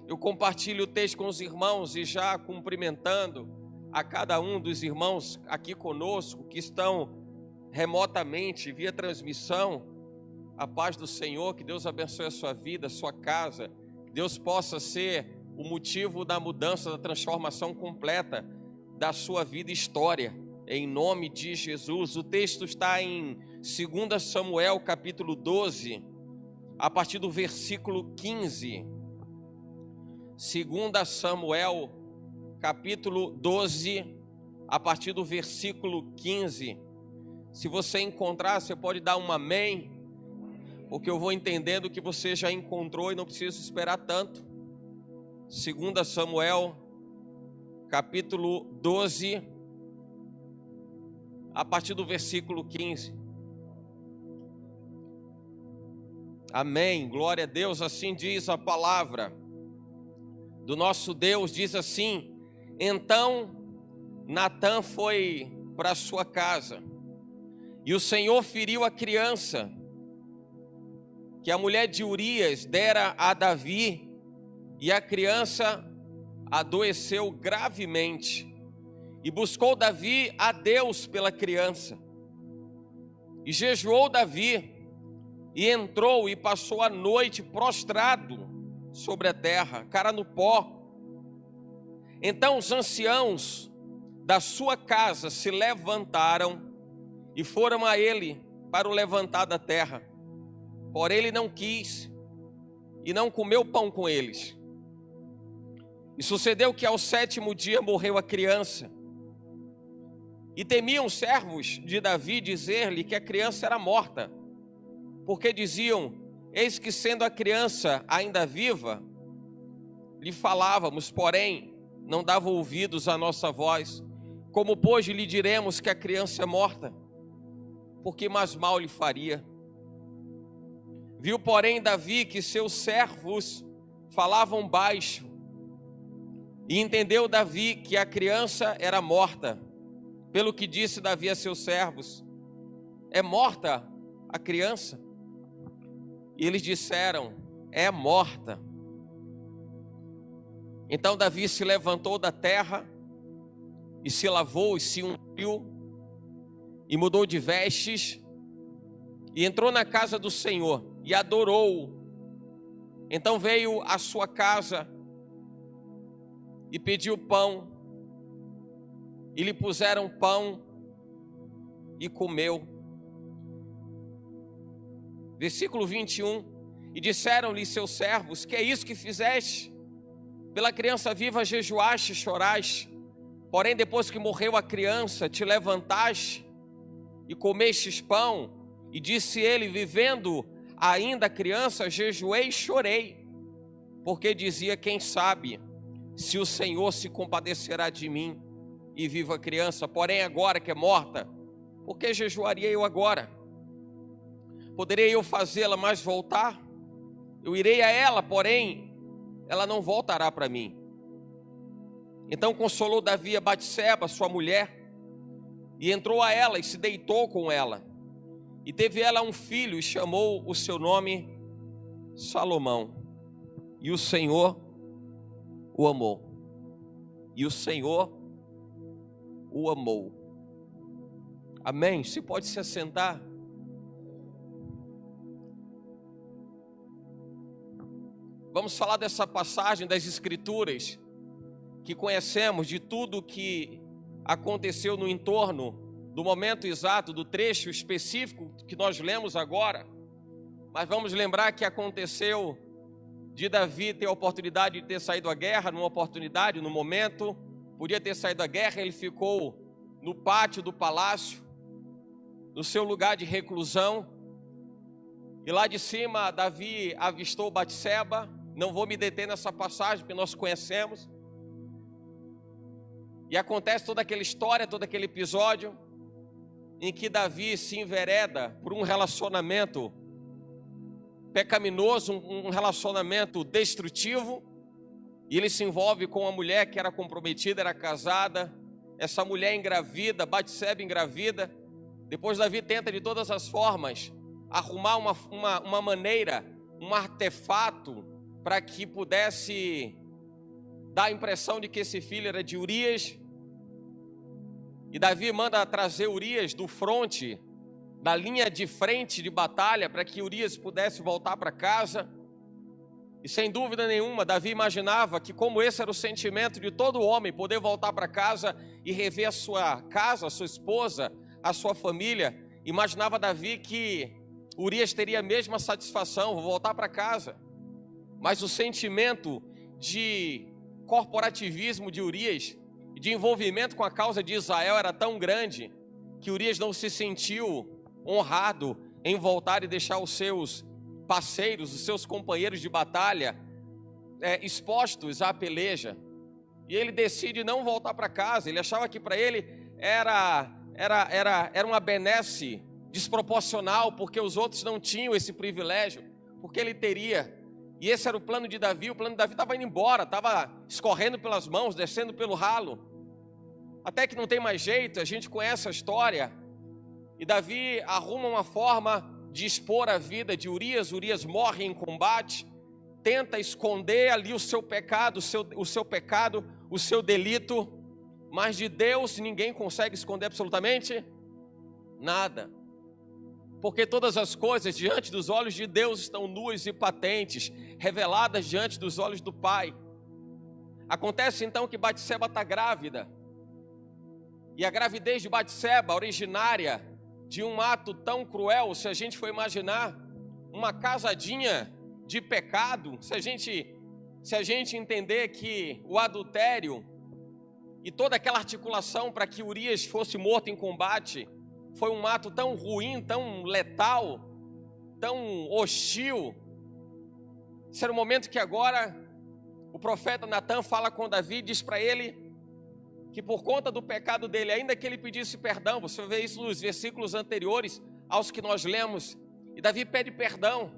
eu compartilho o texto com os irmãos e já cumprimentando a cada um dos irmãos aqui conosco que estão remotamente via transmissão. A paz do Senhor, que Deus abençoe a sua vida, a sua casa, que Deus possa ser o motivo da mudança, da transformação completa da sua vida e história, em nome de Jesus. O texto está em 2 Samuel capítulo 12, a partir do versículo 15. 2 Samuel capítulo 12, a partir do versículo 15. Se você encontrar, você pode dar um amém, porque eu vou entendendo que você já encontrou e não preciso esperar tanto. 2 Samuel capítulo 12, a partir do versículo 15. Amém, glória a Deus. Assim diz a palavra do nosso Deus, diz assim: então Natã foi para sua casa, e o Senhor feriu a criança que a mulher de Urias dera a Davi, e a criança adoeceu gravemente. E buscou Davi a Deus pela criança, e jejuou Davi, e entrou e passou a noite prostrado sobre a terra, cara no pó. Então os anciãos da sua casa se levantaram e foram a ele para o levantar da terra. Porém ele não quis e não comeu pão com eles. E sucedeu que ao 7º dia morreu a criança. E temiam os servos de Davi dizer-lhe que a criança era morta, porque diziam: eis que sendo a criança ainda viva, lhe falávamos, porém não dava ouvidos à nossa voz. Como pois lhe diremos que a criança é morta? Porque mais mal lhe faria. Viu, porém, Davi que seus servos falavam baixo, e entendeu Davi que a criança era morta. Pelo que disse Davi a seus servos: é morta a criança? E eles disseram: é morta. Então Davi se levantou da terra, e se lavou e se ungiu, e mudou de vestes, e entrou na casa do Senhor, e adorou. Então veio à sua casa, e pediu pão, e lhe puseram pão, e comeu. Versículo 21, e disseram-lhe seus servos: que é isso que fizeste? Pela criança viva jejuaste e choraste, porém depois que morreu a criança, te levantaste e comestes pão. E disse ele: vivendo ainda a criança, jejuei e chorei, porque dizia: quem sabe se o Senhor se compadecerá de mim e viva a criança. Porém agora que é morta, por que jejuaria eu agora? Poderia eu fazê-la mais voltar? Eu irei a ela, porém ela não voltará para mim. Então consolou Davi a Batseba, sua mulher, e entrou a ela e se deitou com ela. E teve ela um filho, e chamou o seu nome Salomão. E o Senhor o amou. E o Senhor o amou. Amém? Você pode se assentar. Vamos falar dessa passagem das Escrituras, que conhecemos de tudo que aconteceu no entorno do momento exato, do trecho específico que nós lemos agora. Mas vamos lembrar que aconteceu de Davi ter a oportunidade de ter saído à guerra, numa oportunidade, no momento, podia ter saído à guerra, ele ficou no pátio do palácio, no seu lugar de reclusão, e lá de cima Davi avistou Batseba. Não vou me deter nessa passagem, porque nós conhecemos. E acontece toda aquela história, todo aquele episódio, em que Davi se envereda por um relacionamento pecaminoso, um relacionamento destrutivo, e ele se envolve com uma mulher que era comprometida, era casada. Essa mulher engravida, Batseba engravida. Depois Davi tenta de todas as formas arrumar uma maneira, um artefato para que pudesse dar a impressão de que esse filho era de Urias. E Davi manda trazer Urias do fronte, da linha de frente de batalha, para que Urias pudesse voltar para casa. E sem dúvida nenhuma, Davi imaginava que, como esse era o sentimento de todo homem, poder voltar para casa e rever a sua casa, a sua esposa, a sua família, imaginava Davi que Urias teria a mesma satisfação, vou voltar para casa. Mas o sentimento de corporativismo de Urias, de envolvimento com a causa de Israel era tão grande, que Urias não se sentiu honrado em voltar e deixar os seus parceiros, os seus companheiros de batalha expostos à peleja. E ele decide não voltar para casa. Ele achava que para ele era uma benesse desproporcional, porque os outros não tinham esse privilégio, porque ele teria. E esse era o plano de Davi. O plano de Davi estava indo embora, estava escorrendo pelas mãos, descendo pelo ralo, até que não tem mais jeito. A gente conhece a história, e Davi arruma uma forma de expor a vida de Urias. Urias morre em combate, tenta esconder ali o seu pecado, o seu delito, mas de Deus ninguém consegue esconder absolutamente nada, porque todas as coisas diante dos olhos de Deus estão nuas e patentes, reveladas diante dos olhos do Pai. Acontece então que Batseba está grávida, e a gravidez de Batseba, originária de um ato tão cruel, se a gente for imaginar uma casadinha de pecado, se a gente entender que o adultério e toda aquela articulação para que Urias fosse morto em combate foi um ato tão ruim, tão letal, tão hostil. Esse era o momento que agora o profeta Natan fala com Davi e diz para ele que por conta do pecado dele, ainda que ele pedisse perdão, você vê isso nos versículos anteriores aos que nós lemos, e Davi pede perdão.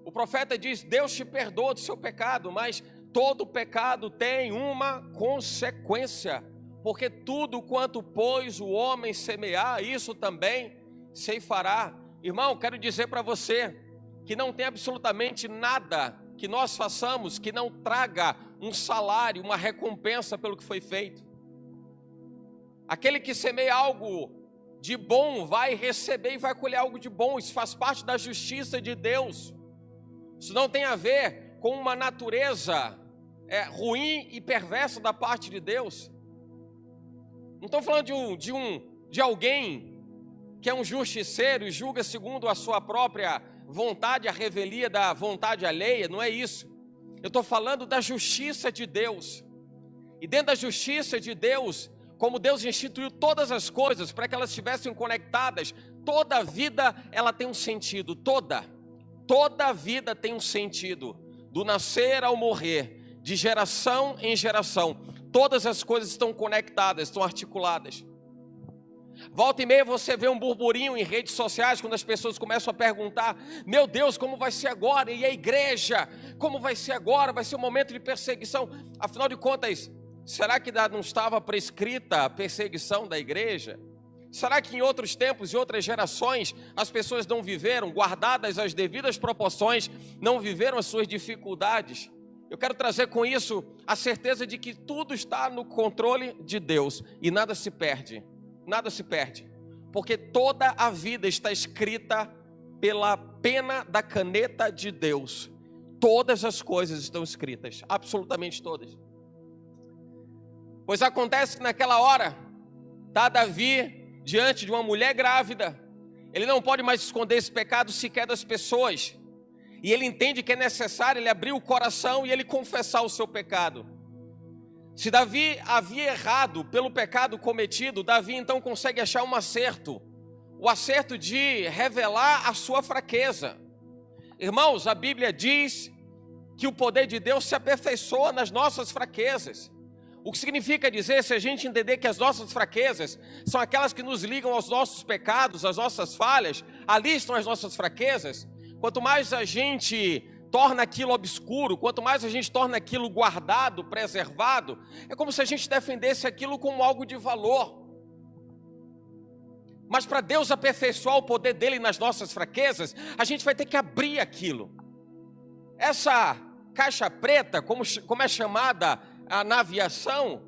O profeta diz: Deus te perdoa do seu pecado, mas todo pecado tem uma consequência, porque tudo quanto pôs o homem semear, isso também ceifará. Irmão, quero dizer para você que não tem absolutamente nada que nós façamos que não traga um salário, uma recompensa pelo que foi feito. Aquele que semeia algo de bom vai receber e vai colher algo de bom. Isso faz parte da justiça de Deus. Isso não tem a ver com uma natureza ruim e perversa da parte de Deus. Não estou falando de alguém que é um justiceiro e julga segundo a sua própria vontade, a revelia da vontade alheia. Não é isso. Eu estou falando da justiça de Deus. E dentro da justiça de Deus, como Deus instituiu todas as coisas para que elas estivessem conectadas, toda a vida ela tem um sentido, toda vida tem um sentido, do nascer ao morrer, de geração em geração, todas as coisas estão conectadas, estão articuladas. Volta e meia você vê um burburinho em redes sociais, quando as pessoas começam a perguntar: meu Deus, como vai ser agora? E a igreja, como vai ser agora? Vai ser um momento de perseguição. Afinal de contas, será que não estava prescrita a perseguição da igreja? Será que em outros tempos e outras gerações as pessoas não viveram, guardadas as devidas proporções, não viveram as suas dificuldades? Eu quero trazer com isso a certeza de que tudo está no controle de Deus e nada se perde, porque toda a vida está escrita pela pena da caneta de Deus. Todas as coisas estão escritas, absolutamente todas. Pois acontece que naquela hora, está Davi diante de uma mulher grávida. Ele não pode mais esconder esse pecado sequer das pessoas. E ele entende que é necessário ele abrir o coração e ele confessar o seu pecado. Se Davi havia errado pelo pecado cometido, Davi então consegue achar um acerto. O acerto de revelar a sua fraqueza. Irmãos, a Bíblia diz que o poder de Deus se aperfeiçoa nas nossas fraquezas. O que significa dizer, se a gente entender que as nossas fraquezas são aquelas que nos ligam aos nossos pecados, às nossas falhas, ali estão as nossas fraquezas. Quanto mais a gente torna aquilo obscuro, quanto mais a gente torna aquilo guardado, preservado, é como se a gente defendesse aquilo como algo de valor. Mas para Deus aperfeiçoar o poder dele nas nossas fraquezas, a gente vai ter que abrir aquilo. Essa caixa preta, como é chamada na aviação,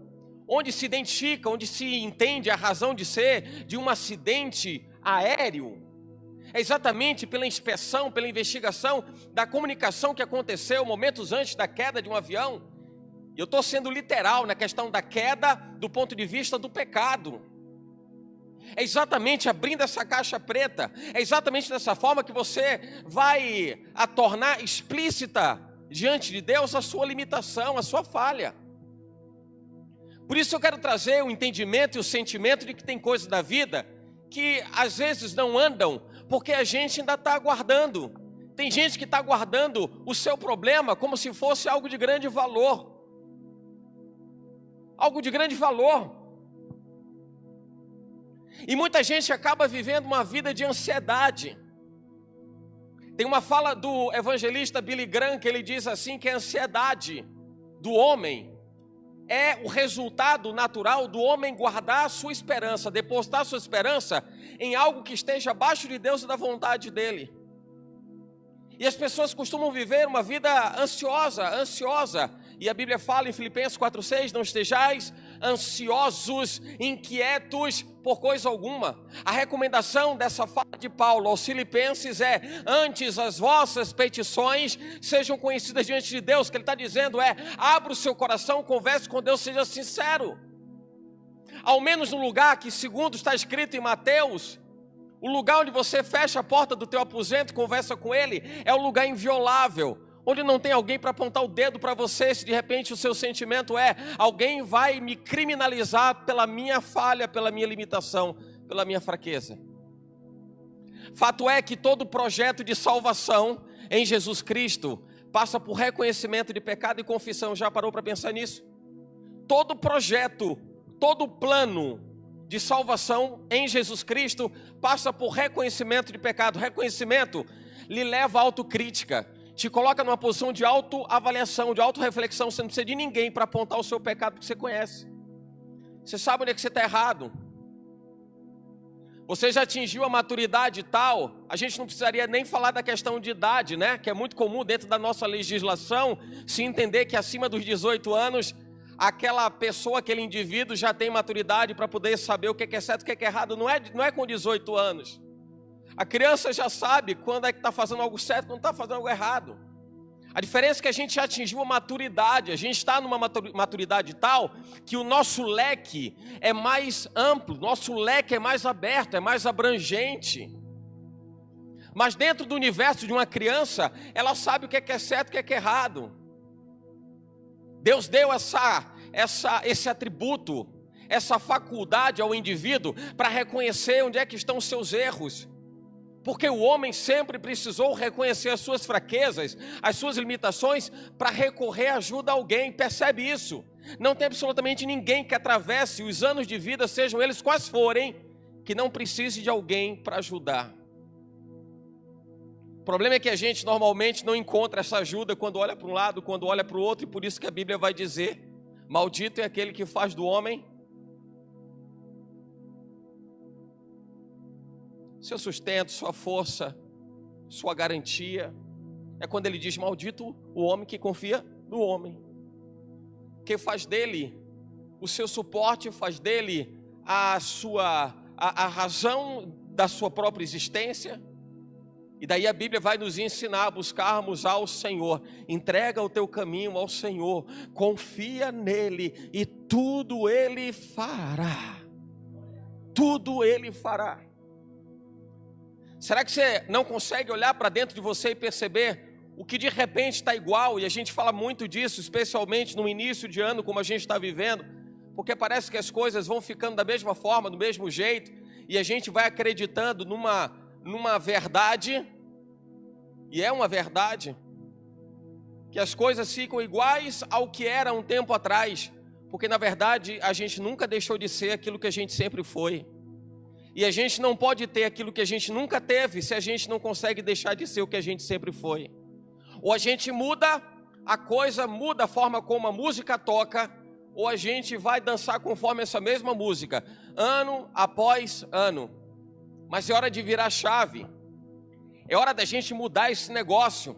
onde se identifica, onde se entende a razão de ser de um acidente aéreo, é exatamente pela inspeção, pela investigação da comunicação que aconteceu momentos antes da queda de um avião. E eu estou sendo literal na questão da queda do ponto de vista do pecado. É exatamente abrindo essa caixa preta, é exatamente dessa forma que você vai a tornar explícita diante de Deus a sua limitação, a sua falha. Por isso eu quero trazer o entendimento e o sentimento de que tem coisas da vida que às vezes não andam, porque a gente ainda está aguardando. Tem gente que está aguardando o seu problema como se fosse algo de grande valor. Algo de grande valor. E muita gente acaba vivendo uma vida de ansiedade. Tem uma fala do evangelista Billy Graham que ele diz assim, que a ansiedade do homem é o resultado natural do homem guardar a sua esperança, depositar a sua esperança em algo que esteja abaixo de Deus e da vontade dele. E as pessoas costumam viver uma vida ansiosa. E a Bíblia fala em Filipenses 4,6, não estejais ansiosos, inquietos por coisa alguma. A recomendação dessa fala de Paulo aos Filipenses é: antes as vossas petições sejam conhecidas diante de Deus. O que ele está dizendo é: abra o seu coração, converse com Deus, seja sincero. Ao menos no lugar que, segundo está escrito em Mateus, o lugar onde você fecha a porta do teu aposento e conversa com ele, é o lugar inviolável, onde não tem alguém para apontar o dedo para você, se de repente o seu sentimento é: alguém vai me criminalizar pela minha falha, pela minha limitação, pela minha fraqueza. Fato é que todo projeto de salvação em Jesus Cristo passa por reconhecimento de pecado e confissão. Já parou para pensar nisso? Todo projeto, todo plano de salvação em Jesus Cristo passa por reconhecimento de pecado. Reconhecimento lhe leva à autocrítica, te coloca numa posição de autoavaliação, de autorreflexão. Você não precisa de ninguém para apontar o seu pecado, porque você conhece. Você sabe onde é que você está errado. Você já atingiu a maturidade tal, a gente não precisaria nem falar da questão de idade, né? Que é muito comum dentro da nossa legislação se entender que acima dos 18 anos, aquela pessoa, aquele indivíduo já tem maturidade para poder saber o que é certo e o que é errado. Não é com 18 anos. A criança já sabe quando é que está fazendo algo certo, quando está fazendo algo errado. A diferença é que a gente já atingiu a maturidade, a gente está numa maturidade tal que o nosso leque é mais amplo, nosso leque é mais aberto, é mais abrangente. Mas dentro do universo de uma criança, ela sabe o que é certo e o que é errado. Deus deu esse atributo, essa faculdade ao indivíduo para reconhecer onde é que estão os seus erros. Porque o homem sempre precisou reconhecer as suas fraquezas, as suas limitações, para recorrer à ajuda a alguém. Percebe isso? Não tem absolutamente ninguém que atravesse os anos de vida, sejam eles quais forem, que não precise de alguém para ajudar. O problema é que a gente normalmente não encontra essa ajuda quando olha para um lado, quando olha para o outro, e por isso que a Bíblia vai dizer: maldito é aquele que faz do homem seu sustento, sua força, sua garantia. É quando ele diz: maldito o homem que confia no homem, que faz dele o seu suporte, faz dele a razão da sua própria existência. E daí a Bíblia vai nos ensinar a buscarmos ao Senhor. Entrega o teu caminho ao Senhor, confia nele e tudo ele fará. Tudo ele fará. Será que você não consegue olhar para dentro de você e perceber o que de repente está igual? E a gente fala muito disso, especialmente no início de ano, como a gente está vivendo, porque parece que as coisas vão ficando da mesma forma, do mesmo jeito, e a gente vai acreditando numa verdade, e é uma verdade, que as coisas ficam iguais ao que era um tempo atrás, porque na verdade a gente nunca deixou de ser aquilo que a gente sempre foi. E a gente não pode ter aquilo que a gente nunca teve se a gente não consegue deixar de ser o que a gente sempre foi. Ou a gente muda, a coisa muda a forma como a música toca, ou a gente vai dançar conforme essa mesma música, ano após ano. Mas é hora de virar a chave. É hora da gente mudar esse negócio.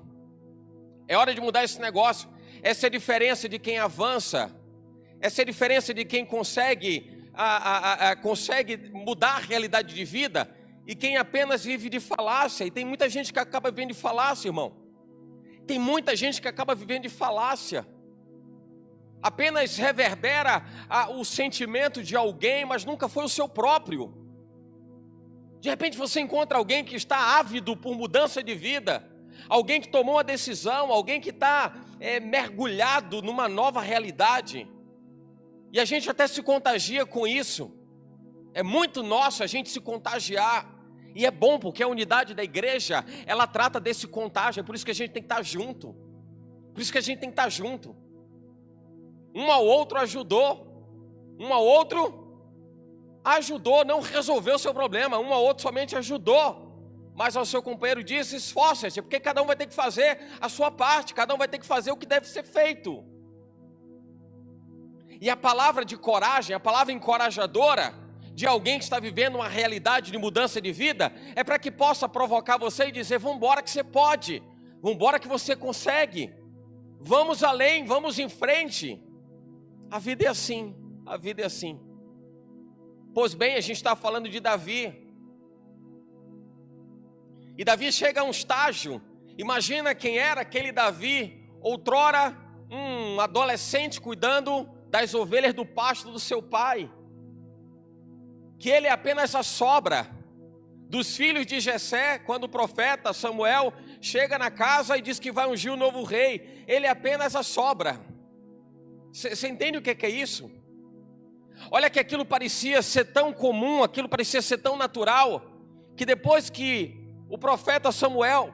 É hora de mudar esse negócio. Essa é a diferença de quem avança. Essa é a diferença de quem consegue mudar a realidade de vida e quem apenas vive de falácia. E tem muita gente que acaba vivendo de falácia, irmão. Tem muita gente que acaba vivendo de falácia. Apenas reverbera o sentimento de alguém, mas nunca foi o seu próprio. De repente você encontra alguém que está ávido por mudança de vida, alguém que tomou uma decisão, alguém que está mergulhado numa nova realidade. E a gente até se contagia com isso. É muito nosso a gente se contagiar. E é bom porque a unidade da igreja, ela trata desse contágio. É por isso que a gente tem que estar junto. Por isso que a gente tem que estar junto. Um ao outro ajudou. Um ao outro ajudou. Não resolveu o seu problema. Um ao outro somente ajudou. Mas ao seu companheiro disse: esforça-se. Porque cada um vai ter que fazer a sua parte. Cada um vai ter que fazer o que deve ser feito. E a palavra de coragem, a palavra encorajadora de alguém que está vivendo uma realidade de mudança de vida, é para que possa provocar você e dizer: vamos embora que você pode, vamos embora que você consegue, vamos além, vamos em frente. A vida é assim, a vida é assim. Pois bem, a gente está falando de Davi. E Davi chega a um estágio, imagina quem era aquele Davi, outrora um adolescente cuidando das ovelhas do pasto do seu pai, que ele é apenas a sobra dos filhos de Jessé. Quando o profeta Samuel chega na casa e diz que vai ungir o novo rei, ele é apenas a sobra. Você entende o que é isso? Olha que aquilo parecia ser tão comum, aquilo parecia ser tão natural, que depois que o profeta Samuel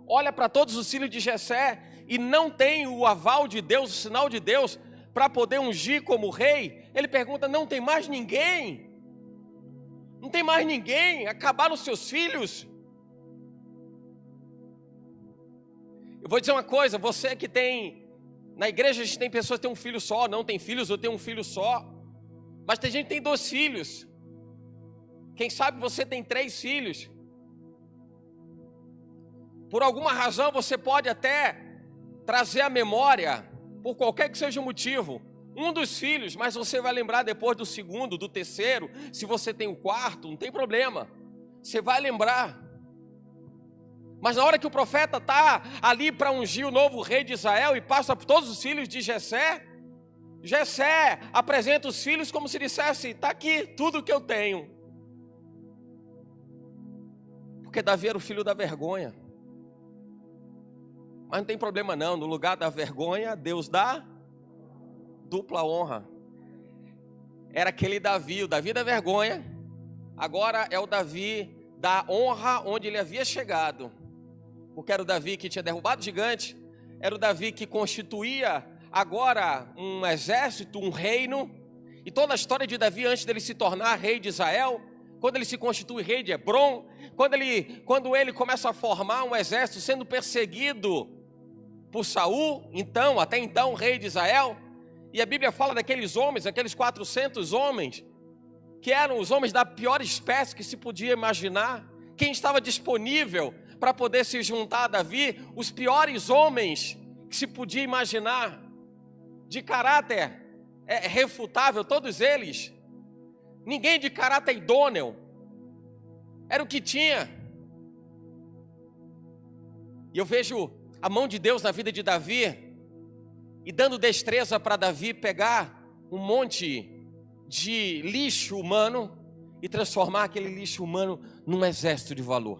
olha para todos os filhos de Jessé e não tem o aval de Deus, o sinal de Deus, para poder ungir como rei, ele pergunta: não tem mais ninguém? Não tem mais ninguém? Acabaram os seus filhos? Eu vou dizer uma coisa, você que tem, na igreja a gente tem pessoas que têm um filho só, não tem filhos, eu tenho um filho só, mas tem gente que tem 2 filhos, quem sabe você tem 3 filhos, por alguma razão você pode até trazer à memória, por qualquer que seja o motivo, um dos filhos, mas você vai lembrar depois do segundo, do terceiro. Se você tem o 4, não tem problema, você vai lembrar. Mas na hora que o profeta está ali para ungir o novo rei de Israel e passa por todos os filhos de Jessé, Jessé apresenta os filhos como se dissesse: está aqui tudo o que eu tenho. Porque Davi era o filho da vergonha. Mas não tem problema não, no lugar da vergonha, Deus dá dupla honra. Era aquele Davi, o Davi da vergonha, agora é o Davi da honra onde ele havia chegado. Porque era o Davi que tinha derrubado o gigante, era o Davi que constituía agora um exército, um reino. E toda a história de Davi antes dele se tornar rei de Israel, quando ele se constitui rei de Hebrom, quando ele começa a formar um exército sendo perseguido por Saul, até então rei de Israel. E a Bíblia fala daqueles homens, aqueles 400 homens, que eram os homens da pior espécie que se podia imaginar. Quem estava disponível para poder se juntar a Davi? Os piores homens que se podia imaginar, de caráter refutável, todos eles. Ninguém de caráter idôneo, era o que tinha. E eu vejo a mão de Deus na vida de Davi, e dando destreza para Davi pegar um monte de lixo humano e transformar aquele lixo humano num exército de valor.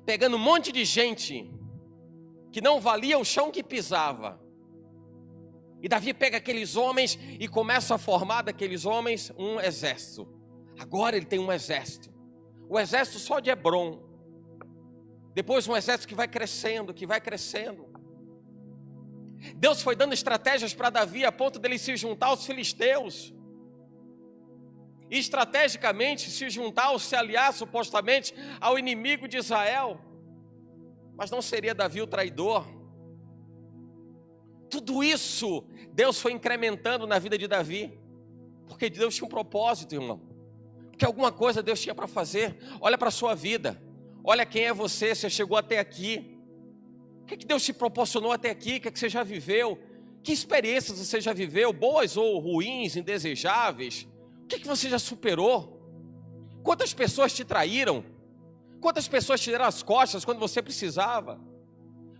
Pegando um monte de gente que não valia o chão que pisava. E Davi pega aqueles homens e começa a formar daqueles homens um exército. Agora ele tem um exército. O exército só de Hebrom. Depois um exército que vai crescendo, que vai crescendo. Deus foi dando estratégias para Davi a ponto dele se juntar aos filisteus. E estrategicamente se juntar ou se aliar supostamente ao inimigo de Israel. Mas não seria Davi o traidor. Tudo isso Deus foi incrementando na vida de Davi. Porque Deus tinha um propósito, irmão. Porque alguma coisa Deus tinha para fazer. Olha para a sua vida. Olha quem é você, você chegou até aqui. que Deus te proporcionou até aqui? O que você já viveu? Que experiências você já viveu? Boas ou ruins, indesejáveis? O que você já superou? Quantas pessoas te traíram? Quantas pessoas te deram as costas quando você precisava?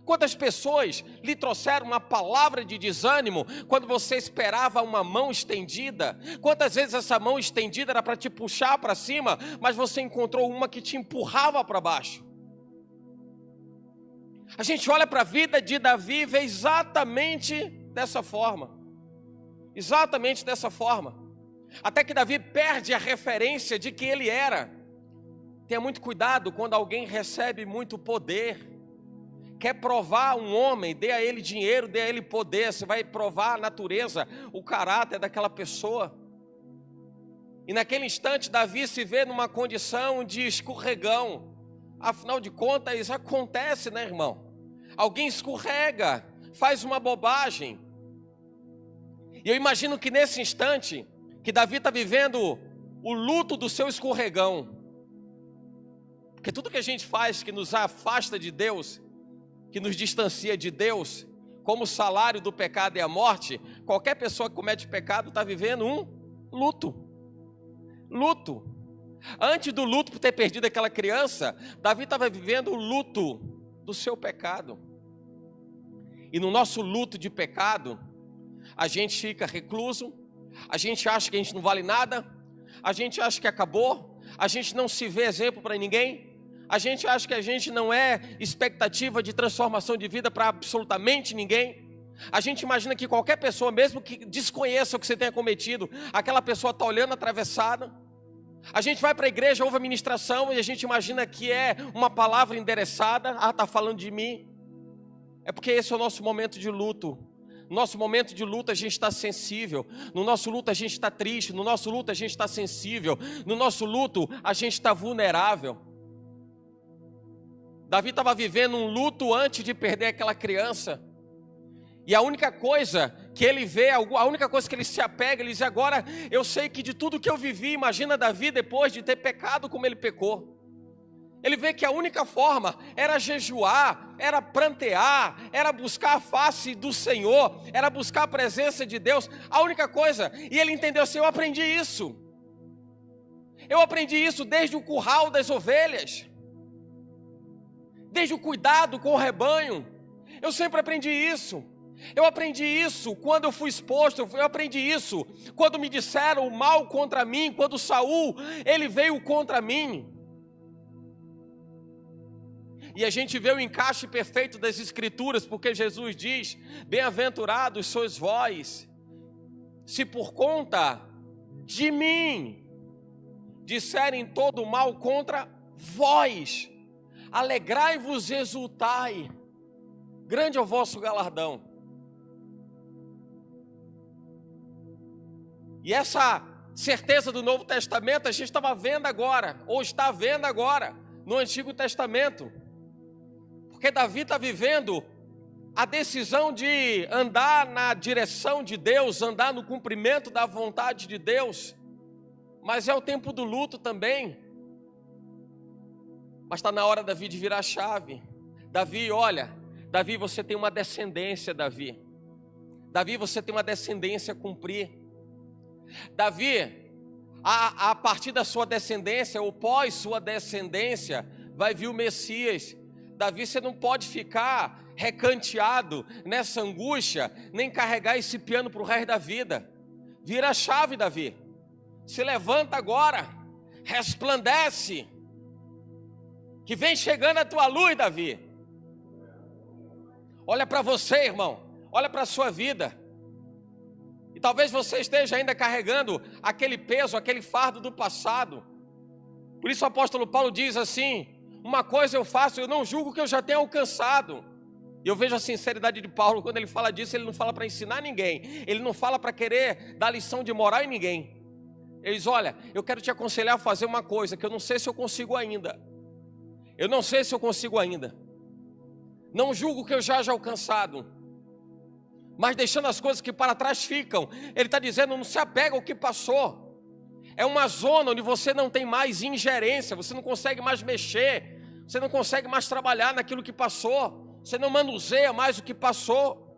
Quantas pessoas lhe trouxeram uma palavra de desânimo quando você esperava uma mão estendida? Quantas vezes essa mão estendida era para te puxar para cima, mas você encontrou uma que te empurrava para baixo? A gente olha para a vida de Davi e vê exatamente dessa forma. Exatamente dessa forma. Até que Davi perde a referência de quem ele era. Tenha muito cuidado quando alguém recebe muito poder. Quer provar um homem, dê a ele dinheiro, dê a ele poder. Você vai provar a natureza, o caráter daquela pessoa. E naquele instante Davi se vê numa condição de escorregão. Afinal de contas isso acontece, né, irmão? Alguém escorrega, faz uma bobagem. E eu imagino que nesse instante que Davi está vivendo o luto do seu escorregão. Porque tudo que a gente faz que nos afasta de Deus, que nos distancia de Deus, como o salário do pecado é a morte, qualquer pessoa que comete pecado está vivendo um luto. Luto. Antes do luto por ter perdido aquela criança, Davi estava vivendo o luto do seu pecado. E no nosso luto de pecado, a gente fica recluso, a gente acha que a gente não vale nada, a gente acha que acabou, a gente não se vê exemplo para ninguém, a gente acha que a gente não é expectativa de transformação de vida para absolutamente ninguém. A gente imagina que qualquer pessoa, mesmo que desconheça o que você tenha cometido, aquela pessoa está olhando atravessada. A gente vai para a igreja, ouve a ministração e a gente imagina que é uma palavra endereçada. Ah, está falando de mim. É porque esse é o nosso momento de luto. No nosso momento de luto a gente está sensível. No nosso luto a gente está triste. No nosso luto a gente está sensível. No nosso luto a gente está vulnerável. Davi estava vivendo um luto antes de perder aquela criança. E a única coisa que ele vê, a única coisa que ele se apega, ele diz: agora eu sei que de tudo que eu vivi, imagina Davi depois de ter pecado como ele pecou. Ele vê que a única forma era jejuar, era prantear, era buscar a face do Senhor, era buscar a presença de Deus, a única coisa. E ele entendeu assim: eu aprendi isso. Eu aprendi isso desde o curral das ovelhas, desde o cuidado com o rebanho. Eu sempre aprendi isso. Eu aprendi isso quando eu fui exposto, eu aprendi isso quando me disseram o mal contra mim, quando Saul, ele veio contra mim. E a gente vê o encaixe perfeito das Escrituras, porque Jesus diz: bem-aventurados sois vós, se por conta de mim disserem todo o mal contra vós, alegrai-vos e exultai, grande é o vosso galardão. E essa certeza do Novo Testamento a gente estava vendo agora, ou está vendo agora, no Antigo Testamento. Porque Davi está vivendo a decisão de andar na direção de Deus, andar no cumprimento da vontade de Deus. Mas é o tempo do luto também. Mas está na hora, Davi, de virar a chave. Davi, olha, Davi, você tem uma descendência, Davi. Davi, você tem uma descendência a cumprir. Davi, a partir da sua descendência, ou pós sua descendência, vai vir o Messias. Davi, você não pode ficar recanteado nessa angústia, nem carregar esse piano para o resto da vida. Vira a chave, Davi. Se levanta agora, resplandece, que vem chegando a tua luz, Davi. Olha para você, irmão, olha para a sua vida. E talvez você esteja ainda carregando aquele peso, aquele fardo do passado. Por isso o apóstolo Paulo diz assim: uma coisa eu faço, eu não julgo que eu já tenha alcançado. E eu vejo a sinceridade de Paulo, quando ele fala disso, ele não fala para ensinar ninguém, ele não fala para querer dar lição de moral em ninguém. Ele diz: olha, eu quero te aconselhar a fazer uma coisa, que eu não sei se eu consigo ainda. Eu não sei se eu consigo ainda. Não julgo que eu já haja alcançado, mas deixando as coisas que para trás ficam. Ele está dizendo: não se apega ao que passou. É uma zona onde você não tem mais ingerência, você não consegue mais mexer, você não consegue mais trabalhar naquilo que passou. você não manuseia mais o que passou.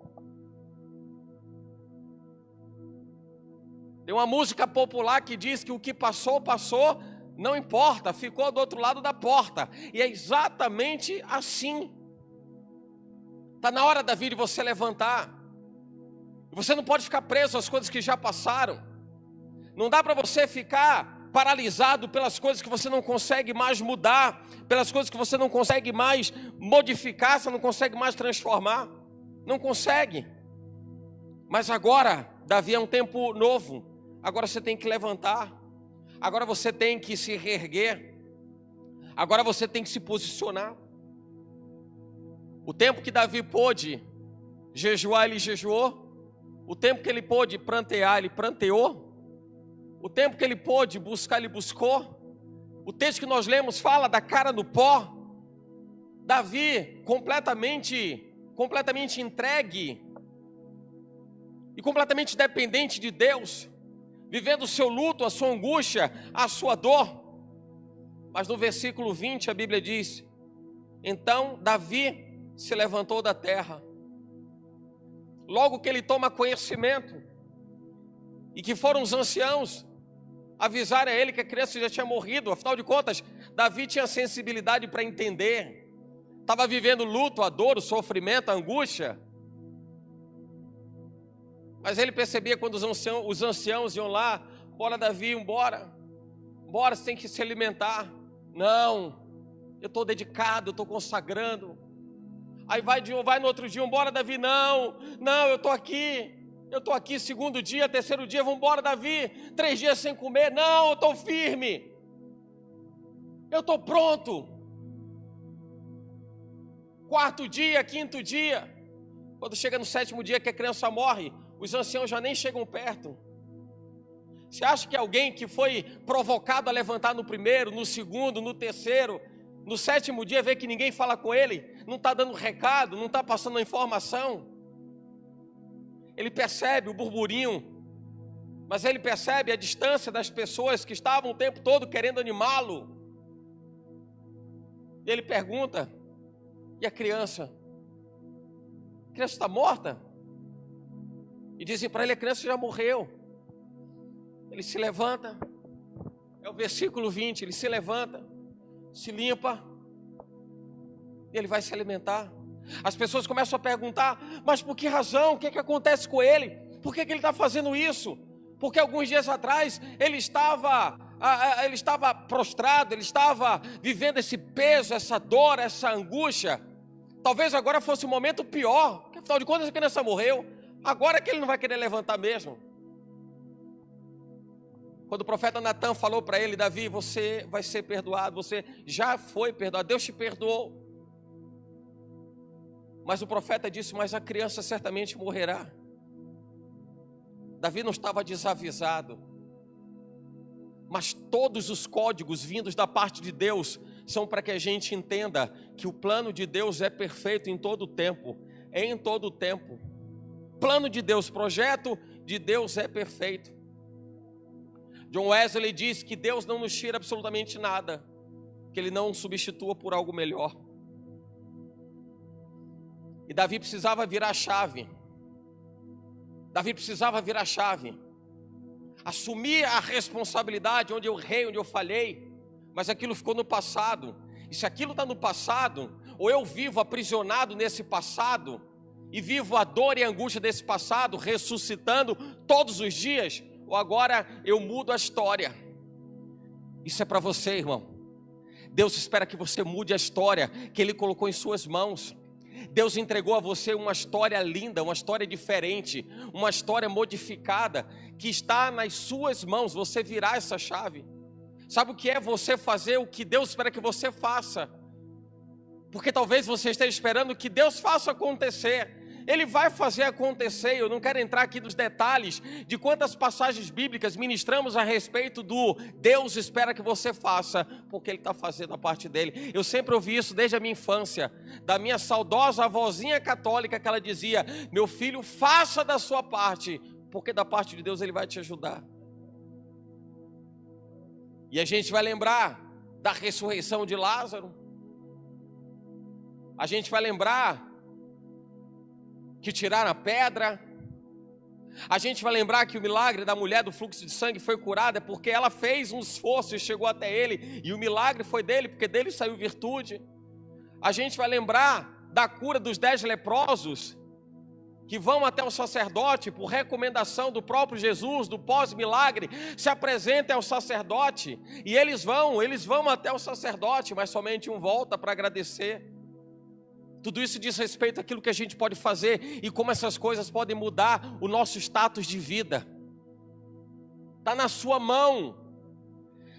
Tem uma música popular que diz que o que passou, passou, não importa, ficou do outro lado da porta. E é exatamente assim. Está na hora, Davi, de você levantar. Você não pode ficar preso às coisas que já passaram. Não dá para você ficar paralisado pelas coisas que você não consegue mais mudar, pelas coisas que você não consegue mais modificar, você não consegue mais transformar. Não consegue. Mas agora, Davi, é um tempo novo. Agora você tem que levantar. Agora você tem que se reerguer. Agora você tem que se posicionar. O tempo que Davi pôde jejuar, ele jejuou. O tempo que ele pôde prantear, ele pranteou. O tempo que ele pôde buscar, ele buscou. O texto que nós lemos fala da cara no pó. Davi completamente entregue e completamente dependente de Deus, vivendo o seu luto, a sua angústia, a sua dor. Mas no versículo 20 a Bíblia diz: então Davi se levantou da terra. Logo que ele toma conhecimento, e que foram os anciãos avisar a ele que a criança já tinha morrido. Afinal de contas, Davi tinha sensibilidade para entender. Estava vivendo luto, a dor, o sofrimento, a angústia. Mas ele percebia quando os anciãos iam lá: bora Davi, embora, você tem que se alimentar. Não, eu estou dedicado, eu estou consagrando. Aí vai no outro dia: embora Davi, não, eu estou aqui, segundo dia, terceiro dia, vamos embora Davi, 3 dias sem comer, não, eu estou firme, eu estou pronto. 4º dia, 5º dia, quando chega no 7º dia que a criança morre, os anciãos já nem chegam perto. Você acha que alguém que foi provocado a levantar no 1º, no 2º, no 3º, no 7º dia, vê que ninguém fala com ele, não está dando recado, não está passando a informação? Ele percebe o burburinho, mas ele percebe a distância das pessoas que estavam o tempo todo querendo animá-lo. E ele pergunta: e a criança? A criança está morta? E dizem para ele: a criança já morreu. Ele se levanta, é o versículo 20, ele se levanta, se limpa, e ele vai se alimentar. As pessoas começam a perguntar: mas por que razão? O que acontece com ele? Por que ele está fazendo isso? Porque alguns dias atrás ele estava prostrado, ele estava vivendo esse peso, essa dor, essa angústia. Talvez agora fosse o momento pior, porque afinal de contas a criança morreu. Agora que ele não vai querer levantar mesmo. Quando o profeta Natan falou para ele: Davi, você vai ser perdoado, você já foi perdoado, Deus te perdoou. Mas o profeta disse: mas a criança certamente morrerá. Davi não estava desavisado. Mas todos os códigos vindos da parte de Deus são para que a gente entenda que o plano de Deus é perfeito em todo o tempo. Em todo o tempo. Plano de Deus, projeto de Deus é perfeito. John Wesley diz que Deus não nos tira absolutamente nada que Ele não substitua por algo melhor. E Davi precisava virar a chave. Davi precisava virar a chave. Assumir a responsabilidade onde eu errei, onde eu falhei. Mas aquilo ficou no passado. E se aquilo está no passado, ou eu vivo aprisionado nesse passado, e vivo a dor e a angústia desse passado, ressuscitando todos os dias, ou agora eu mudo a história. Isso é para você, irmão. Deus espera que você mude a história que Ele colocou em suas mãos. Deus entregou a você uma história linda, uma história diferente, uma história modificada, que está nas suas mãos, você virar essa chave. Sabe o que é você fazer o que Deus espera que você faça? Porque talvez você esteja esperando que Deus faça acontecer. Ele vai fazer acontecer. Eu não quero entrar aqui nos detalhes de quantas passagens bíblicas ministramos a respeito do Deus espera que você faça, porque Ele está fazendo a parte dele. Eu sempre ouvi isso desde a minha infância, da minha saudosa avózinha católica, que ela dizia: meu filho, faça da sua parte, porque da parte de Deus Ele vai te ajudar. E a gente vai lembrar da ressurreição de Lázaro. A gente vai lembrar que tiraram a pedra. A gente vai lembrar que o milagre da mulher do fluxo de sangue foi curada porque ela fez um esforço e chegou até ele, e o milagre foi dele, porque dele saiu virtude. A gente vai lembrar da cura dos 10 leprosos, que vão até o sacerdote por recomendação do próprio Jesus, do pós-milagre, se apresentem ao sacerdote, e eles vão até o sacerdote, mas somente um volta para agradecer. Tudo isso diz respeito àquilo que a gente pode fazer e como essas coisas podem mudar o nosso status de vida. Está na sua mão,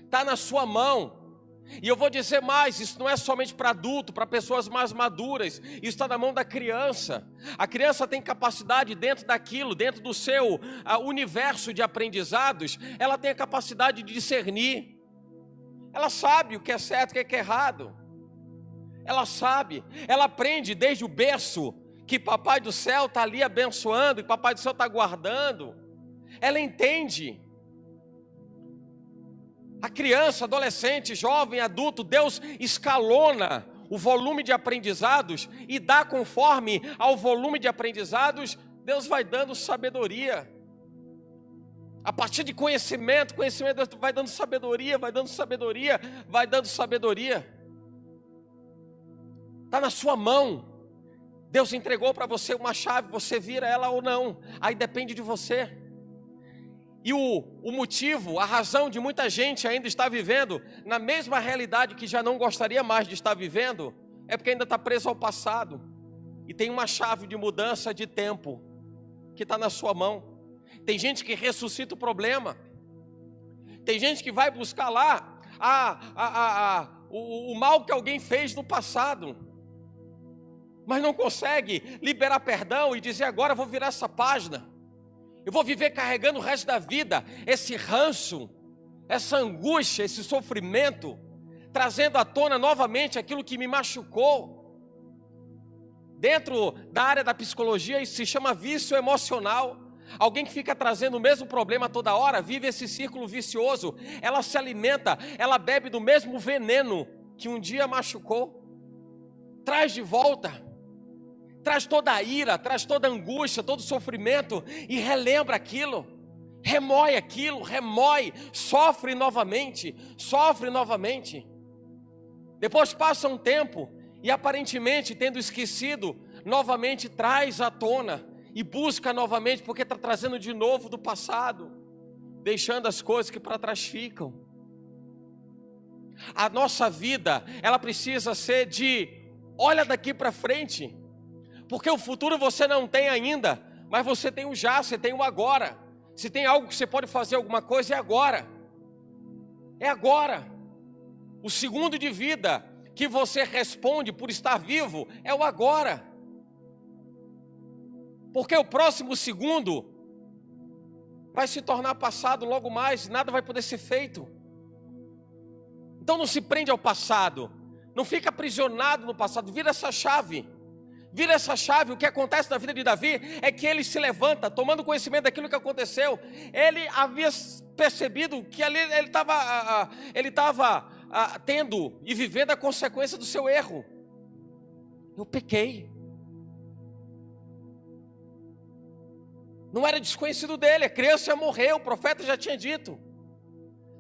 está na sua mão. E eu vou dizer mais, isso não é somente para adulto, para pessoas mais maduras, isso está na mão da criança. A criança tem capacidade dentro daquilo, dentro do seu universo de aprendizados, ela tem a capacidade de discernir. Ela sabe o que é certo e o que é errado. Ela sabe, ela aprende desde o berço que Papai do Céu está ali abençoando e Papai do Céu está guardando. Ela entende. A criança, adolescente, jovem, adulto, Deus escalona o volume de aprendizados e dá conforme ao volume de aprendizados, Deus vai dando sabedoria. A partir de conhecimento, Deus vai dando sabedoria, vai dando sabedoria, vai dando sabedoria. Está na sua mão. Deus entregou para você uma chave, você vira ela ou não, aí depende de você. E o motivo, a razão de muita gente ainda estar vivendo na mesma realidade que já não gostaria mais de estar vivendo, é porque ainda está preso ao passado. E tem uma chave de mudança de tempo que está na sua mão. Tem gente que ressuscita o problema. Tem gente que vai buscar lá o mal que alguém fez no passado, mas não consegue liberar perdão e dizer: agora eu vou virar essa página. Eu vou viver carregando o resto da vida esse ranço, essa angústia, esse sofrimento, trazendo à tona novamente aquilo que me machucou. Dentro da área da psicologia, isso se chama vício emocional. Alguém que fica trazendo o mesmo problema toda hora, vive esse círculo vicioso. Ela se alimenta, ela bebe do mesmo veneno que um dia machucou. Traz de volta. Traz toda a ira, traz toda a angústia, todo o sofrimento e relembra aquilo, remói aquilo, sofre novamente. Depois passa um tempo e aparentemente tendo esquecido, novamente traz à tona e busca novamente porque está trazendo de novo do passado, deixando as coisas que para trás ficam. A nossa vida, ela precisa ser de olha daqui para frente. Porque o futuro você não tem ainda, mas você tem o já, você tem o agora. Se tem algo que você pode fazer alguma coisa, é agora. É agora. O segundo de vida que você responde por estar vivo é o agora. Porque o próximo segundo vai se tornar passado logo mais, nada vai poder ser feito. Então não se prende ao passado, não fica aprisionado no passado, vira essa chave. Vira essa chave. O que acontece na vida de Davi é que ele se levanta, tomando conhecimento daquilo que aconteceu. Ele havia percebido que ali ele estava tendo e vivendo a consequência do seu erro. Eu pequei. Não era desconhecido dele, a criança já morreu, o profeta já tinha dito.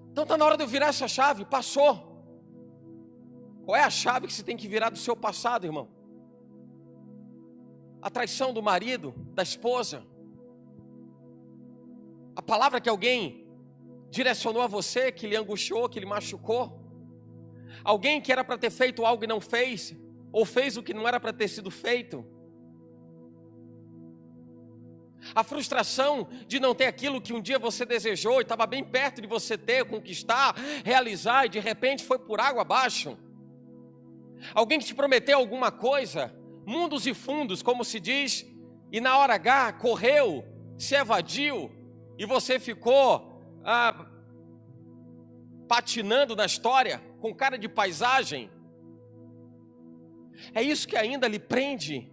Então está na hora de eu virar essa chave. Passou. Qual é a chave que você tem que virar do seu passado, irmão? A traição do marido, da esposa, a palavra que alguém direcionou a você, que lhe angustiou, que lhe machucou, alguém que era para ter feito algo e não fez, ou fez o que não era para ter sido feito, a frustração de não ter aquilo que um dia você desejou e estava bem perto de você ter, conquistar, realizar, e de repente foi por água abaixo, alguém que te prometeu alguma coisa, mundos e fundos, como se diz, e na hora H correu, se evadiu, e você ficou patinando na história, com cara de paisagem. É isso que ainda lhe prende.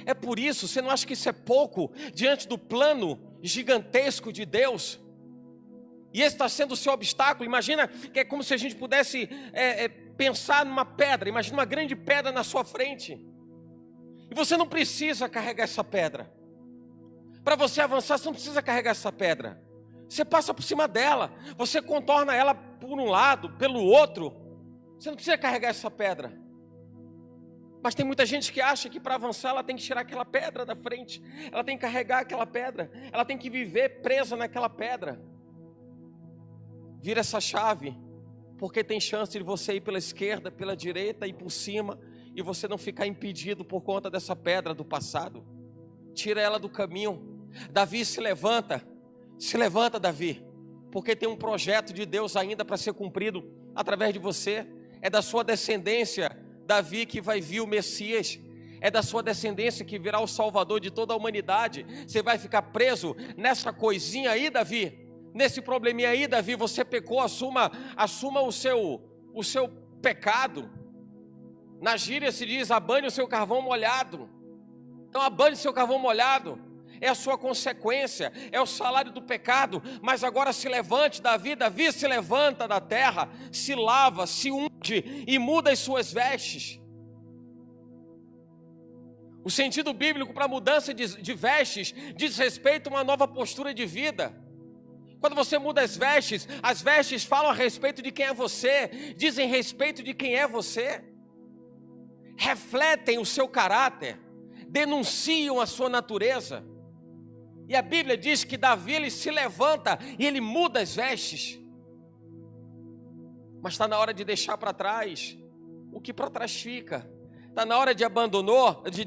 É por isso, você não acha que isso é pouco, diante do plano gigantesco de Deus? E esse está sendo o seu obstáculo. Imagina que é como se a gente pudesse pensar numa pedra, imagina uma grande pedra na sua frente. E você não precisa carregar essa pedra. Para você avançar, você não precisa carregar essa pedra. Você passa por cima dela, você contorna ela por um lado, pelo outro. Você não precisa carregar essa pedra. Mas tem muita gente que acha que para avançar ela tem que tirar aquela pedra da frente. Ela tem que carregar aquela pedra. Ela tem que viver presa naquela pedra. Vira essa chave, porque tem chance de você ir pela esquerda, pela direita e por cima, e você não ficar impedido por conta dessa pedra do passado. Tira ela do caminho. Davi se levanta Davi, porque tem um projeto de Deus ainda para ser cumprido através de você. É da sua descendência, Davi, que vai vir o Messias. É da sua descendência que virá o Salvador de toda a humanidade. Você vai ficar preso nessa coisinha aí, Davi? Nesse probleminha aí, Davi, você pecou, assuma o seu pecado. Na gíria se diz, abane o seu carvão molhado. Então abane o seu carvão molhado. É a sua consequência, é o salário do pecado. Mas agora se levante, Davi se levanta da terra, se lava, se unge e muda as suas vestes. O sentido bíblico para a mudança de vestes diz respeito a uma nova postura de vida. Quando você muda as vestes falam a respeito de quem é você, dizem respeito de quem é você, refletem o seu caráter, denunciam a sua natureza. E a Bíblia diz que Davi, ele se levanta e ele muda as vestes. Mas está na hora de deixar para trás o que para trás fica. Está na hora de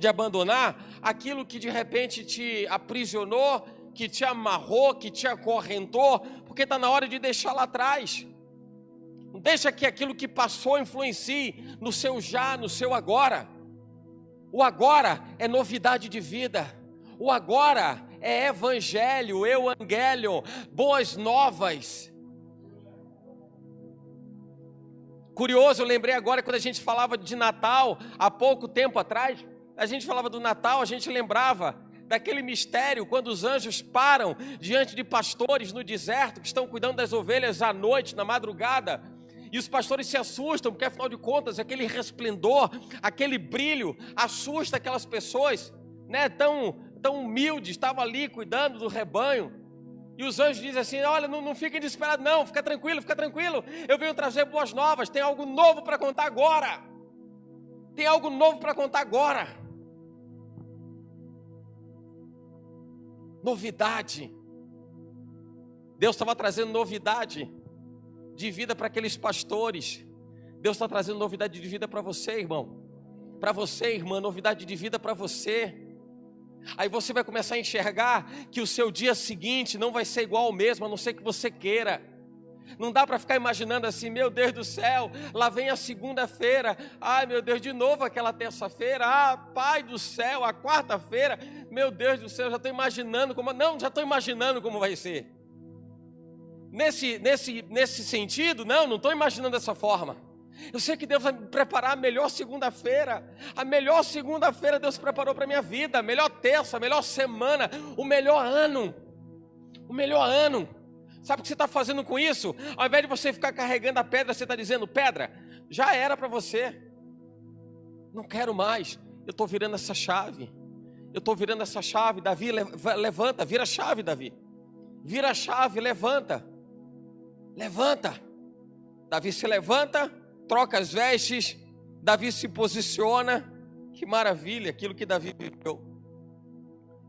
abandonar aquilo que de repente te aprisionou, que te amarrou, que te acorrentou, porque está na hora de deixar lá atrás. Não deixa que aquilo que passou influencie no seu já, no seu agora. O agora é novidade de vida. O agora é evangelho, evangelion, boas novas. Curioso, eu lembrei agora quando a gente falava de Natal, há pouco tempo atrás, a gente falava do Natal, a gente lembrava daquele mistério, quando os anjos param diante de pastores no deserto, que estão cuidando das ovelhas à noite, na madrugada, e os pastores se assustam, porque afinal de contas, aquele resplendor, aquele brilho, assusta aquelas pessoas, né, tão humildes, estavam ali cuidando do rebanho. E os anjos dizem assim, olha, não fiquem desesperados não, fica tranquilo, eu venho trazer boas novas, tem algo novo para contar agora. Tem algo novo para contar agora. Novidade. Deus estava trazendo novidade de vida para aqueles pastores. Deus está trazendo novidade de vida para você, irmão. Para você, irmã, novidade de vida para você. Aí você vai começar a enxergar que o seu dia seguinte não vai ser igual ao mesmo, a não ser que você queira. Não dá para ficar imaginando assim, meu Deus do céu, lá vem a segunda-feira, ai meu Deus, de novo aquela terça-feira, ah Pai do céu, a quarta-feira, meu Deus do céu, já estou imaginando como, não, já estou imaginando como vai ser. Nesse sentido, não estou imaginando dessa forma. Eu sei que Deus vai me preparar a melhor segunda-feira Deus preparou para a minha vida, a melhor terça, a melhor semana, o melhor ano. Sabe o que você está fazendo com isso? Ao invés de você ficar carregando a pedra, você está dizendo, pedra, já era para você, não quero mais, eu estou virando essa chave, Davi, levanta, vira a chave, Davi, vira a chave, levanta, Davi se levanta, troca as vestes, Davi se posiciona, que maravilha, aquilo que Davi viveu,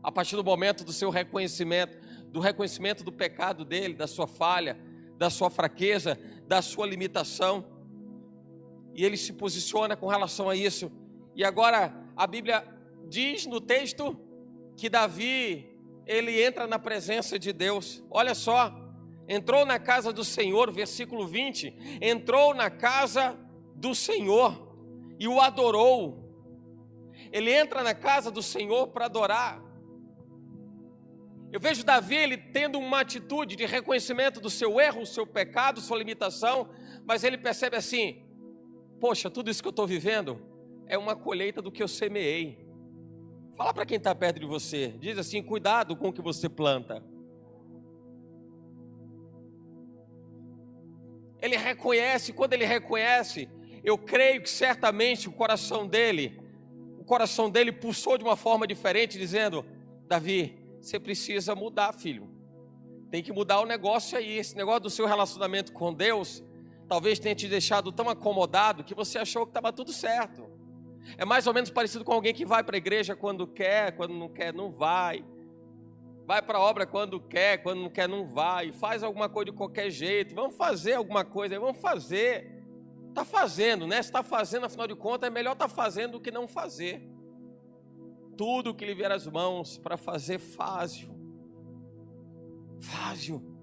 a partir do momento do seu reconhecimento, do reconhecimento do pecado dele, da sua falha, da sua fraqueza, da sua limitação, e ele se posiciona com relação a isso. E agora a Bíblia diz no texto que Davi, ele entra na presença de Deus. Olha só, entrou na casa do Senhor, versículo 20, entrou na casa do Senhor e o adorou. Ele entra na casa do Senhor para adorar. Eu vejo Davi, ele tendo uma atitude de reconhecimento do seu erro, o seu pecado, sua limitação, mas ele percebe assim, poxa, tudo isso que eu estou vivendo é uma colheita do que eu semeei. Fala para quem está perto de você, diz assim, cuidado com o que você planta. Ele reconhece, quando ele reconhece, eu creio que certamente o coração dele, o coração dele pulsou de uma forma diferente, dizendo: Davi, você precisa mudar, filho. Tem que mudar o negócio aí. Esse negócio do seu relacionamento com Deus talvez tenha te deixado tão acomodado que você achou que estava tudo certo. É mais ou menos parecido com alguém que vai para a igreja quando quer, quando não quer não vai. Vai para a obra quando não quer não vai. Faz alguma coisa de qualquer jeito. Vamos fazer alguma coisa, vamos fazer. Está fazendo, né? Se está fazendo, afinal de contas, é melhor estar fazendo do que não fazer. Tudo que lhe vier às mãos para fazer, faz-o. Faz-o.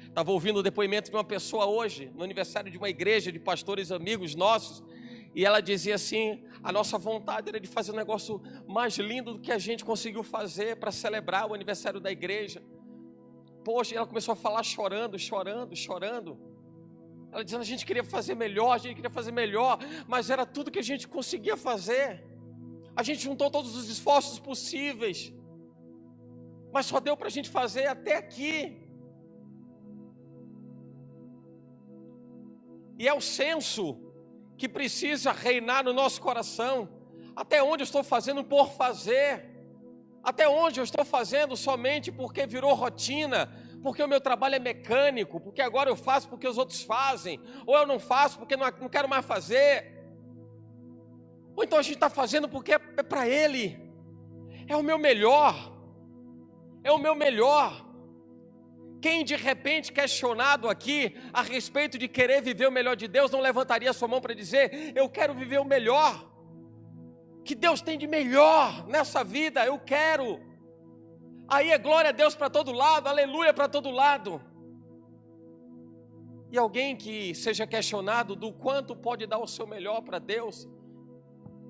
Estava ouvindo o depoimento de uma pessoa hoje, no aniversário de uma igreja, de pastores amigos nossos, e ela dizia assim: a nossa vontade era de fazer um negócio mais lindo do que a gente conseguiu fazer para celebrar o aniversário da igreja. Poxa, ela começou a falar chorando. Ela dizendo: a gente queria fazer melhor, mas era tudo que a gente conseguia fazer. A gente juntou todos os esforços possíveis, mas só deu para a gente fazer até aqui. E é o senso que precisa reinar no nosso coração. Até onde eu estou fazendo por fazer? Até onde eu estou fazendo somente porque virou rotina? Porque o meu trabalho é mecânico? Porque agora eu faço porque os outros fazem? Ou eu não faço porque não quero mais fazer? Ou então a gente está fazendo porque é para Ele. É o meu melhor. É o meu melhor. Quem de repente questionado aqui a respeito de querer viver o melhor de Deus, não levantaria sua mão para dizer: eu quero viver o melhor que Deus tem de melhor nessa vida, eu quero. Aí é glória a Deus para todo lado, aleluia para todo lado. E alguém que seja questionado do quanto pode dar o seu melhor para Deus,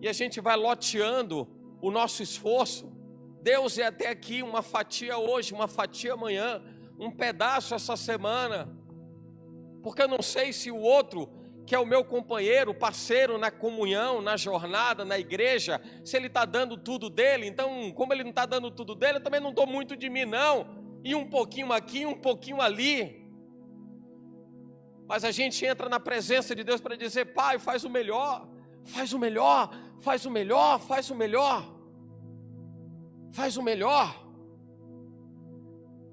e a gente vai loteando o nosso esforço. Deus é até aqui, uma fatia hoje, uma fatia amanhã, um pedaço essa semana, porque eu não sei se o outro, que é o meu companheiro, parceiro na comunhão, na jornada, na igreja, se ele está dando tudo dele. Então, como ele não está dando tudo dele, eu também não dou muito de mim não, e um pouquinho aqui, um pouquinho ali. Mas a gente entra na presença de Deus para dizer: Pai, faz o melhor, faz o melhor, faz o melhor, faz o melhor, faz o melhor.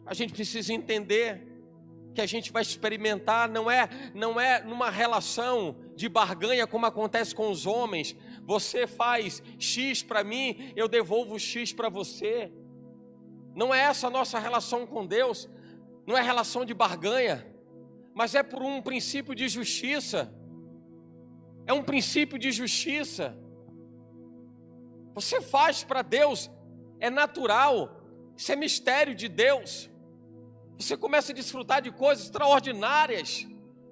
A gente precisa entender que a gente vai experimentar, não é numa relação de barganha como acontece com os homens. Você faz X para mim, eu devolvo X para você. Não é essa a nossa relação com Deus, não é relação de barganha, mas é por um princípio de justiça. É um princípio de justiça. Você faz para Deus, é natural, isso é mistério de Deus. Você começa a desfrutar de coisas extraordinárias,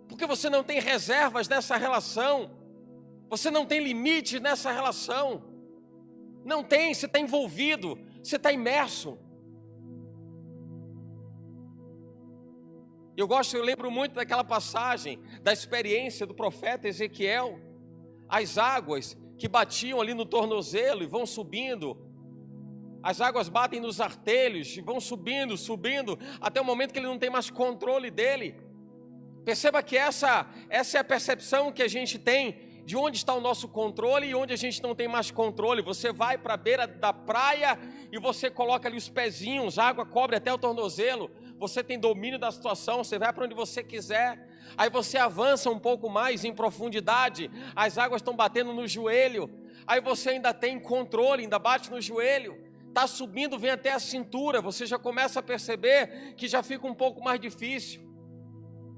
porque você não tem reservas nessa relação, você não tem limite nessa relação, não tem, você está envolvido, você está imerso. Eu lembro muito daquela passagem, da experiência do profeta Ezequiel, as águas que batiam ali no tornozelo e vão subindo. As águas batem nos artelhos e vão subindo, até o momento que ele não tem mais controle dele. Perceba que essa é a percepção que a gente tem de onde está o nosso controle e onde a gente não tem mais controle. Você vai para a beira da praia e você coloca ali os pezinhos, a água cobre até o tornozelo. Você tem domínio da situação, você vai para onde você quiser. Aí você avança um pouco mais em profundidade, as águas estão batendo no joelho. Aí você ainda tem controle, ainda bate no joelho. Está subindo, vem até a cintura, você já começa a perceber que já fica um pouco mais difícil.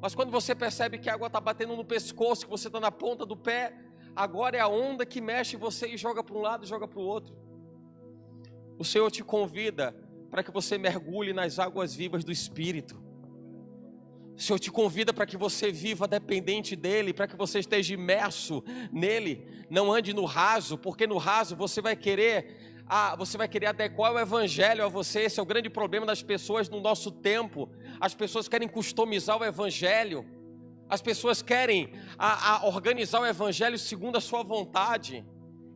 Mas quando você percebe que a água está batendo no pescoço, que você está na ponta do pé, agora é a onda que mexe você e joga para um lado e joga para o outro. O Senhor te convida para que você mergulhe nas águas vivas do Espírito. O Senhor te convida para que você viva dependente dEle, para que você esteja imerso nele. Não ande no raso, porque no raso você vai querer adequar o evangelho a você. Esse é o grande problema das pessoas no nosso tempo. As pessoas querem customizar o evangelho. As pessoas querem organizar o evangelho segundo a sua vontade.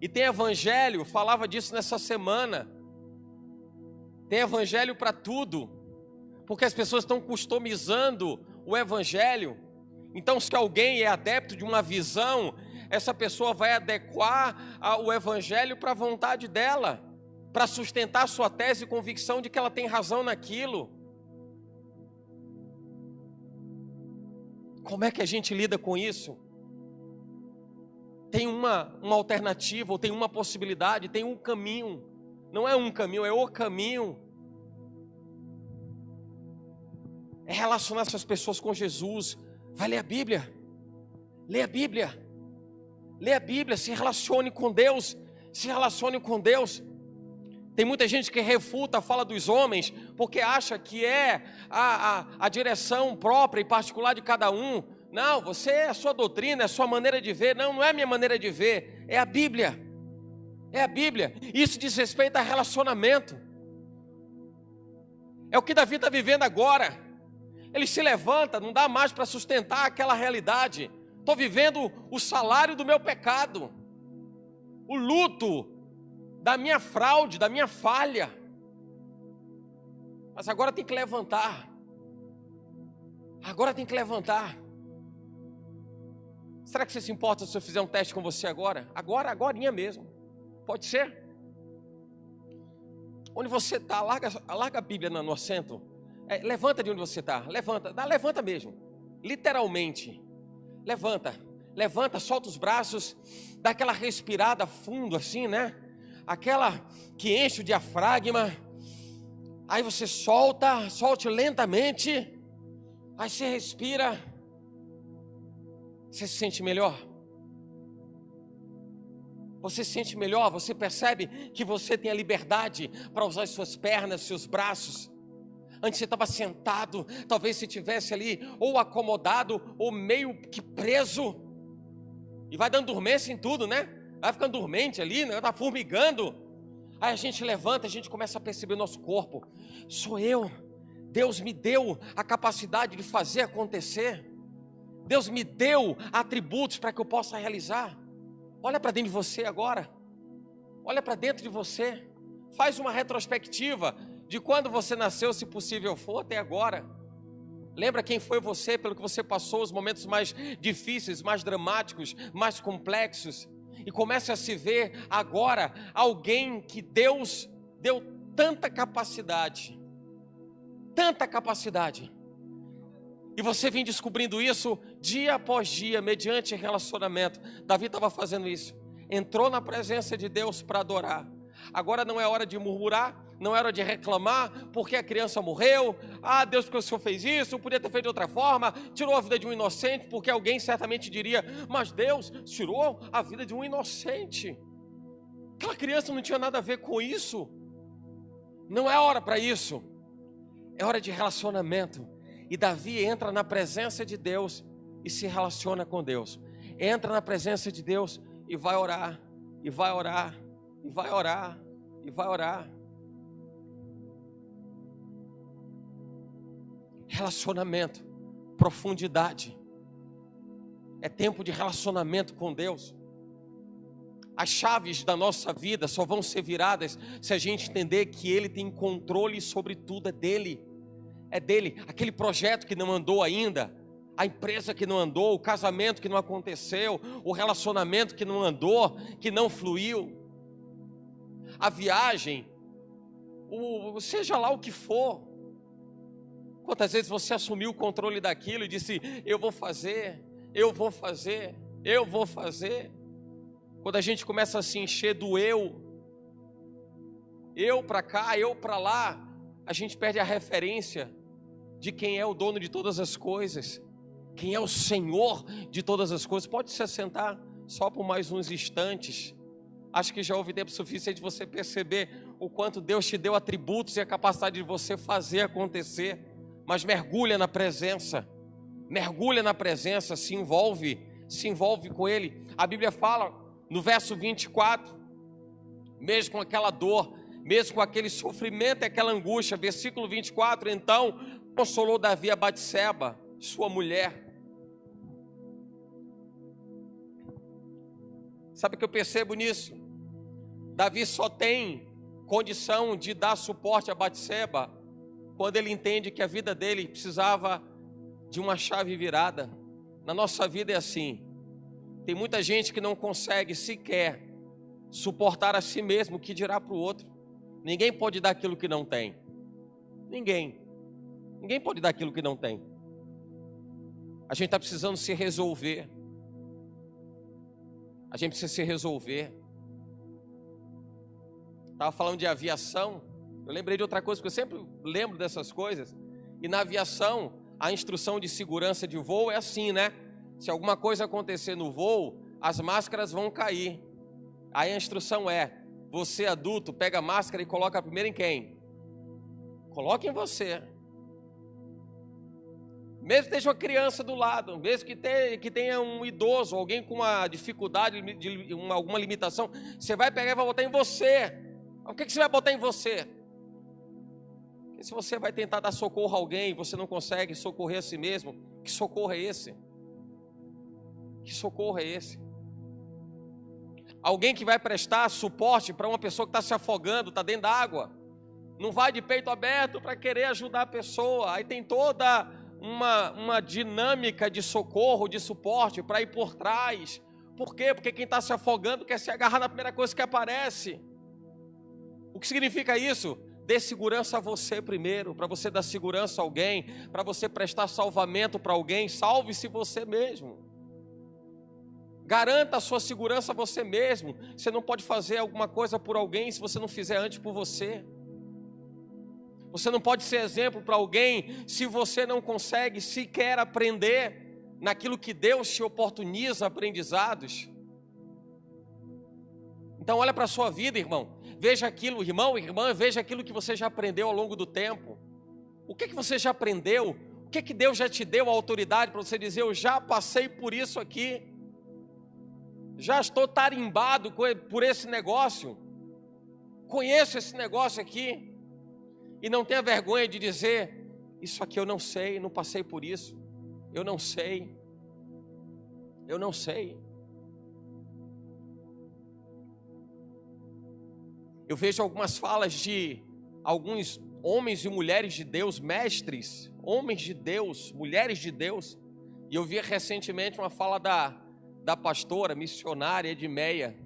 E tem evangelho, falava disso nessa semana. Tem evangelho para tudo. Porque as pessoas estão customizando o evangelho. Então, se alguém é adepto de uma visão essa pessoa vai adequar o evangelho para a vontade dela, para sustentar a sua tese e convicção de que ela tem razão naquilo. Como é que a gente lida com isso? Tem uma alternativa, ou tem uma possibilidade, tem um caminho. Não é um caminho, é o caminho. É relacionar essas pessoas com Jesus. Vai ler a Bíblia. Lê a Bíblia. Lê a Bíblia, se relacione com Deus. Se relacione com Deus. Tem muita gente que refuta a fala dos homens, porque acha que é a direção própria e particular de cada um. Não, você é a sua doutrina, é a sua maneira de ver. Não, não é a minha maneira de ver, é a Bíblia. É a Bíblia. Isso diz respeito a relacionamento. É o que Davi está vivendo agora. Ele se levanta, não dá mais para sustentar aquela realidade. Estou vivendo o salário do meu pecado, o luto da minha fraude, da minha falha. Mas agora tem que levantar. Agora tem que levantar. Será que você se importa se eu fizer um teste com você agora? Agorinha mesmo. Pode ser? Onde você está, larga a Bíblia no assento. Levanta de onde você está. Levanta mesmo. Literalmente. Levanta, solta os braços. Dá aquela respirada fundo assim, né? Aquela que enche o diafragma. Aí você solte lentamente. Aí você respira. Você se sente melhor? Você se sente melhor? Você percebe que você tem a liberdade para usar as suas pernas, seus braços? Antes você estava sentado, talvez você estivesse ali ou acomodado ou meio que preso. E vai dando dormência em tudo, né? Vai ficando dormente ali, né? Está formigando. Aí a gente levanta, a gente começa a perceber o nosso corpo. Sou eu. Deus me deu a capacidade de fazer acontecer. Deus me deu atributos para que eu possa realizar. Olha para dentro de você agora. Olha para dentro de você. Faz uma retrospectiva de quando você nasceu, se possível for, até agora. Lembra quem foi você, pelo que você passou, os momentos mais difíceis, mais dramáticos, mais complexos. E comece a se ver agora alguém que Deus deu tanta capacidade. Tanta capacidade. E você vem descobrindo isso dia após dia, mediante relacionamento. Davi estava fazendo isso. Entrou na presença de Deus para adorar. Agora não é hora de murmurar, não é hora de reclamar, porque a criança morreu. Ah, Deus, porque o Senhor fez isso, podia ter feito de outra forma. Tirou a vida de um inocente, porque alguém certamente diria, mas Deus tirou a vida de um inocente. Aquela criança não tinha nada a ver com isso. Não é hora para isso. É hora de relacionamento. E Davi entra na presença de Deus e se relaciona com Deus. Entra na presença de Deus e vai orar, e vai orar, e vai orar, e vai orar. Relacionamento, profundidade. É tempo de relacionamento com Deus. As chaves da nossa vida só vão ser viradas se a gente entender que Ele tem controle sobre tudo, é dele. É dele, aquele projeto que não andou ainda, a empresa que não andou, o casamento que não aconteceu, o relacionamento que não andou, que não fluiu, a viagem, seja lá o que for. Quantas vezes você assumiu o controle daquilo e disse, eu vou fazer, eu vou fazer, eu vou fazer. Quando a gente começa a se encher do eu para cá, eu para lá, a gente perde a referência de quem é o dono de todas as coisas, quem é o Senhor de todas as coisas. Pode se assentar só por mais uns instantes. Acho que já houve tempo suficiente de você perceber o quanto Deus te deu atributos e a capacidade de você fazer acontecer. Mas mergulha na presença, se envolve com Ele. A Bíblia fala no verso 24, mesmo com aquela dor, mesmo com aquele sofrimento e aquela angústia, versículo 24, então consolou Davi a Batseba, sua mulher. Sabe o que eu percebo nisso? Davi só tem condição de dar suporte a Batseba quando ele entende que a vida dele precisava de uma chave virada. Na nossa vida é assim. Tem muita gente que não consegue sequer suportar a si mesmo, o que dirá para o outro. Ninguém pode dar aquilo que não tem. Ninguém pode dar aquilo que não tem. A gente está precisando se resolver. A gente precisa se resolver. Estava falando de aviação. Eu lembrei de outra coisa, porque eu sempre lembro dessas coisas. E na aviação, a instrução de segurança de voo é assim, né? Se alguma coisa acontecer no voo, as máscaras vão cair. Aí a instrução é: você adulto, pega a máscara e coloca primeiro em quem? Coloque em você. Mesmo que esteja uma criança do lado, mesmo que tenha um idoso, alguém com uma dificuldade, alguma limitação, você vai pegar e vai botar em você. O que você vai botar em você? Porque se você vai tentar dar socorro a alguém e você não consegue socorrer a si mesmo, que socorro é esse? Que socorro é esse? Alguém que vai prestar suporte para uma pessoa que está se afogando, está dentro da água, não vai de peito aberto para querer ajudar a pessoa. Aí tem toda uma dinâmica de socorro, de suporte para ir por trás. Por quê? Porque quem está se afogando quer se agarrar na primeira coisa que aparece. O que significa isso? Dê segurança a você primeiro, para você dar segurança a alguém, para você prestar salvamento para alguém. Salve-se você mesmo. Garanta a sua segurança a você mesmo. Você não pode fazer alguma coisa por alguém se você não fizer antes por você. Você não pode ser exemplo para alguém se você não consegue sequer aprender naquilo que Deus te oportuniza aprendizados. Então olha para a sua vida, irmão. Veja aquilo, irmão, irmã, veja aquilo que você já aprendeu ao longo do tempo. O que você já aprendeu? O que Deus já te deu a autoridade para você dizer: eu já passei por isso aqui. Já estou tarimbado por esse negócio. Conheço esse negócio aqui. E não tenha vergonha de dizer: isso aqui eu não sei, não passei por isso. Eu não sei. Eu não sei. Eu vejo algumas falas de alguns homens e mulheres de Deus, mestres, homens de Deus, mulheres de Deus. E eu vi recentemente uma fala da pastora, missionária Edmeia,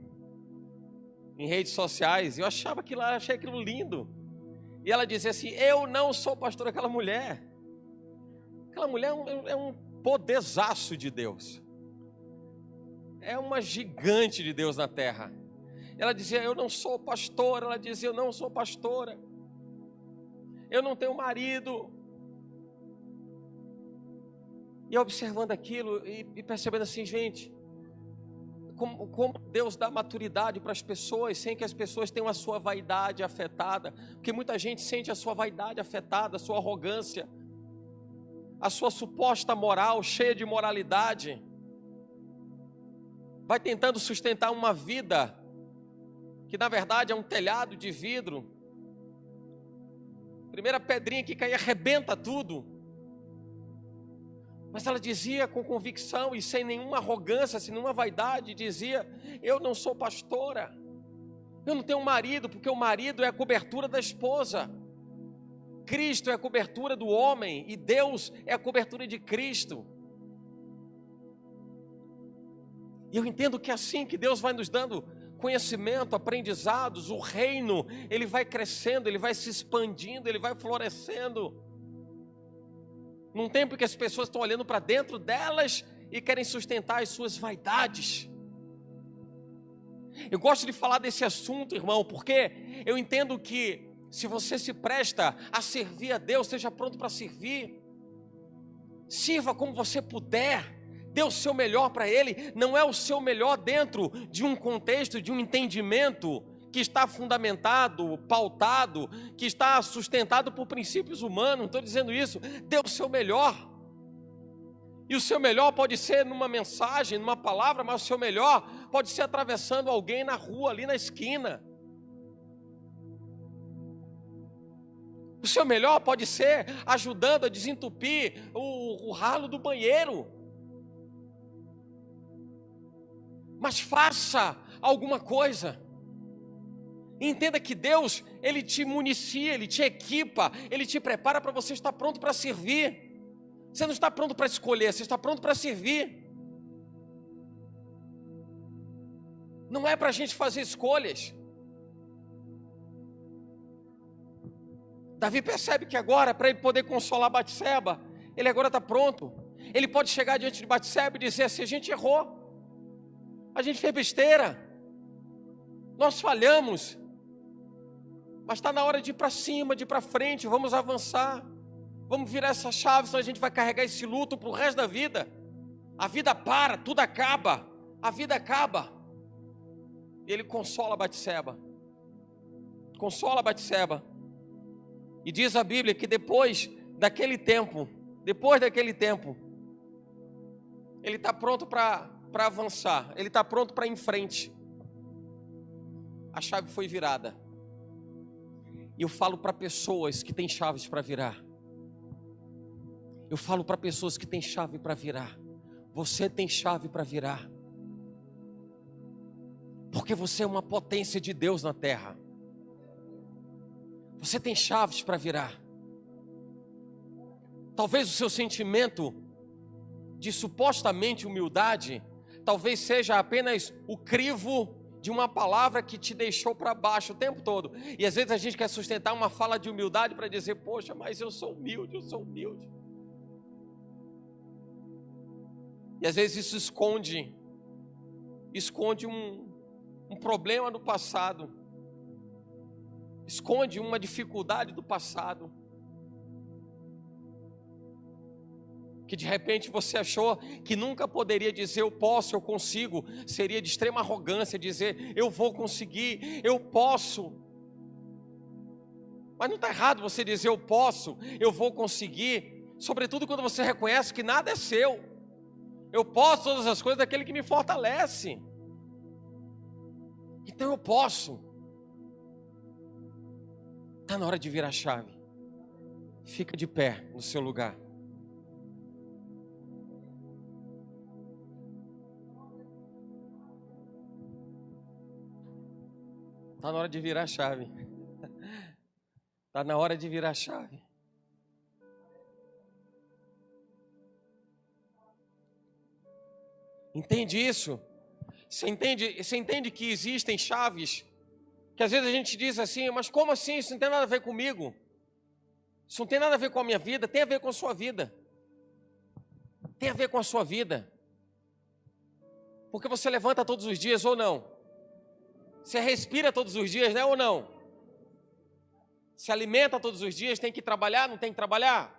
em redes sociais. Eu achei aquilo lindo. E ela dizia assim: eu não sou pastora. Aquela mulher é um poderzaço de Deus. É uma gigante de Deus na terra. Ela dizia: eu não sou pastora. Ela dizia: eu não sou pastora. Eu não tenho marido. E observando aquilo e percebendo assim, gente, como Deus dá maturidade para as pessoas, sem que as pessoas tenham a sua vaidade afetada. Porque muita gente sente a sua vaidade afetada, a sua arrogância, a sua suposta moral cheia de moralidade. Vai tentando sustentar uma vida que na verdade é um telhado de vidro. Primeira pedrinha que cai arrebenta tudo. Mas ela dizia com convicção e sem nenhuma arrogância, sem nenhuma vaidade, dizia: eu não sou pastora. Eu não tenho marido, porque o marido é a cobertura da esposa. Cristo é a cobertura do homem e Deus é a cobertura de Cristo. E eu entendo que é assim que Deus vai nos dando conhecimento, aprendizados. O reino, ele vai crescendo, ele vai se expandindo, ele vai florescendo. Num tempo que as pessoas estão olhando para dentro delas e querem sustentar as suas vaidades. Eu gosto de falar desse assunto, irmão, porque eu entendo que se você se presta a servir a Deus, esteja pronto para servir. Sirva como você puder. Dê o seu melhor para Ele. Não é o seu melhor dentro de um contexto, de um entendimento que está fundamentado, pautado, que está sustentado por princípios humanos. Não estou dizendo isso. Dê o seu melhor. E o seu melhor pode ser numa mensagem, numa palavra, mas o seu melhor pode ser atravessando alguém na rua, ali na esquina. O seu melhor pode ser ajudando a desentupir o ralo do banheiro. Mas faça alguma coisa. Entenda que Deus, Ele te municia, Ele te equipa, Ele te prepara para você estar pronto para servir. Você não está pronto para escolher, você está pronto para servir. Não é para a gente fazer escolhas. Davi percebe que agora, para ele poder consolar Batseba, ele agora está pronto. Ele pode chegar diante de Batseba e dizer assim: a gente errou, a gente fez besteira, nós falhamos, mas está na hora de ir para cima, de ir para frente, vamos avançar, vamos virar essa chave, senão a gente vai carregar esse luto para o resto da vida. A vida para, tudo acaba, a vida acaba. E ele consola Batseba, e diz a Bíblia que depois daquele tempo, ele está pronto para avançar, ele está pronto para ir em frente. A chave foi virada. E eu falo para pessoas que têm chaves para virar. Você tem chave para virar. Porque você é uma potência de Deus na terra. Você tem chaves para virar. Talvez o seu sentimento de supostamente humildade, talvez seja apenas o crivo de uma palavra que te deixou para baixo o tempo todo. E às vezes a gente quer sustentar uma fala de humildade para dizer: poxa, mas eu sou humilde. E às vezes isso esconde um problema do passado, esconde uma dificuldade do passado, que de repente você achou que nunca poderia dizer eu posso, eu consigo, seria de extrema arrogância dizer eu vou conseguir, eu posso. Mas não está errado você dizer eu posso, eu vou conseguir, sobretudo quando você reconhece que nada é seu. Eu posso todas as coisas daquele que me fortalece. Então eu posso. Está na hora de virar a chave. Fica de pé no seu lugar. Está na hora de virar a chave. Está na hora de virar a chave. Entende isso? Você entende que existem chaves que às vezes a gente diz assim: mas como assim? Isso não tem nada a ver comigo. Isso não tem nada a ver com a minha vida. Tem a ver com a sua vida. Tem a ver com a sua vida. Porque você levanta todos os dias ou não? Você respira todos os dias, né, ou não? Se alimenta todos os dias, tem que trabalhar, não tem que trabalhar?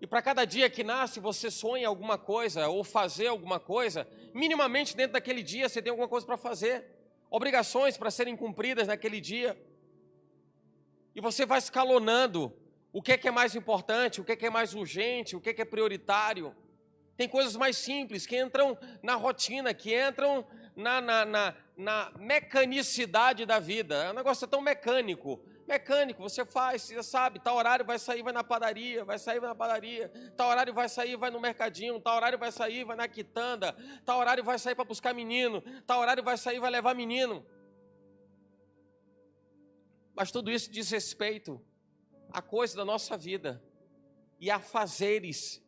E para cada dia que nasce, você sonha alguma coisa ou fazer alguma coisa, minimamente dentro daquele dia você tem alguma coisa para fazer, obrigações para serem cumpridas naquele dia. E você vai escalonando o que é mais importante, o que é mais urgente, o que é prioritário. Tem coisas mais simples que entram na rotina, que entram na mecanicidade da vida. É um negócio tão mecânico. Você faz, você já sabe, tal horário vai sair, vai na padaria, tal horário vai sair, vai no mercadinho, tal horário vai sair, vai na quitanda, tal horário vai sair para buscar menino, tal horário vai sair, vai levar menino. Mas tudo isso diz respeito a coisa da nossa vida e a fazeres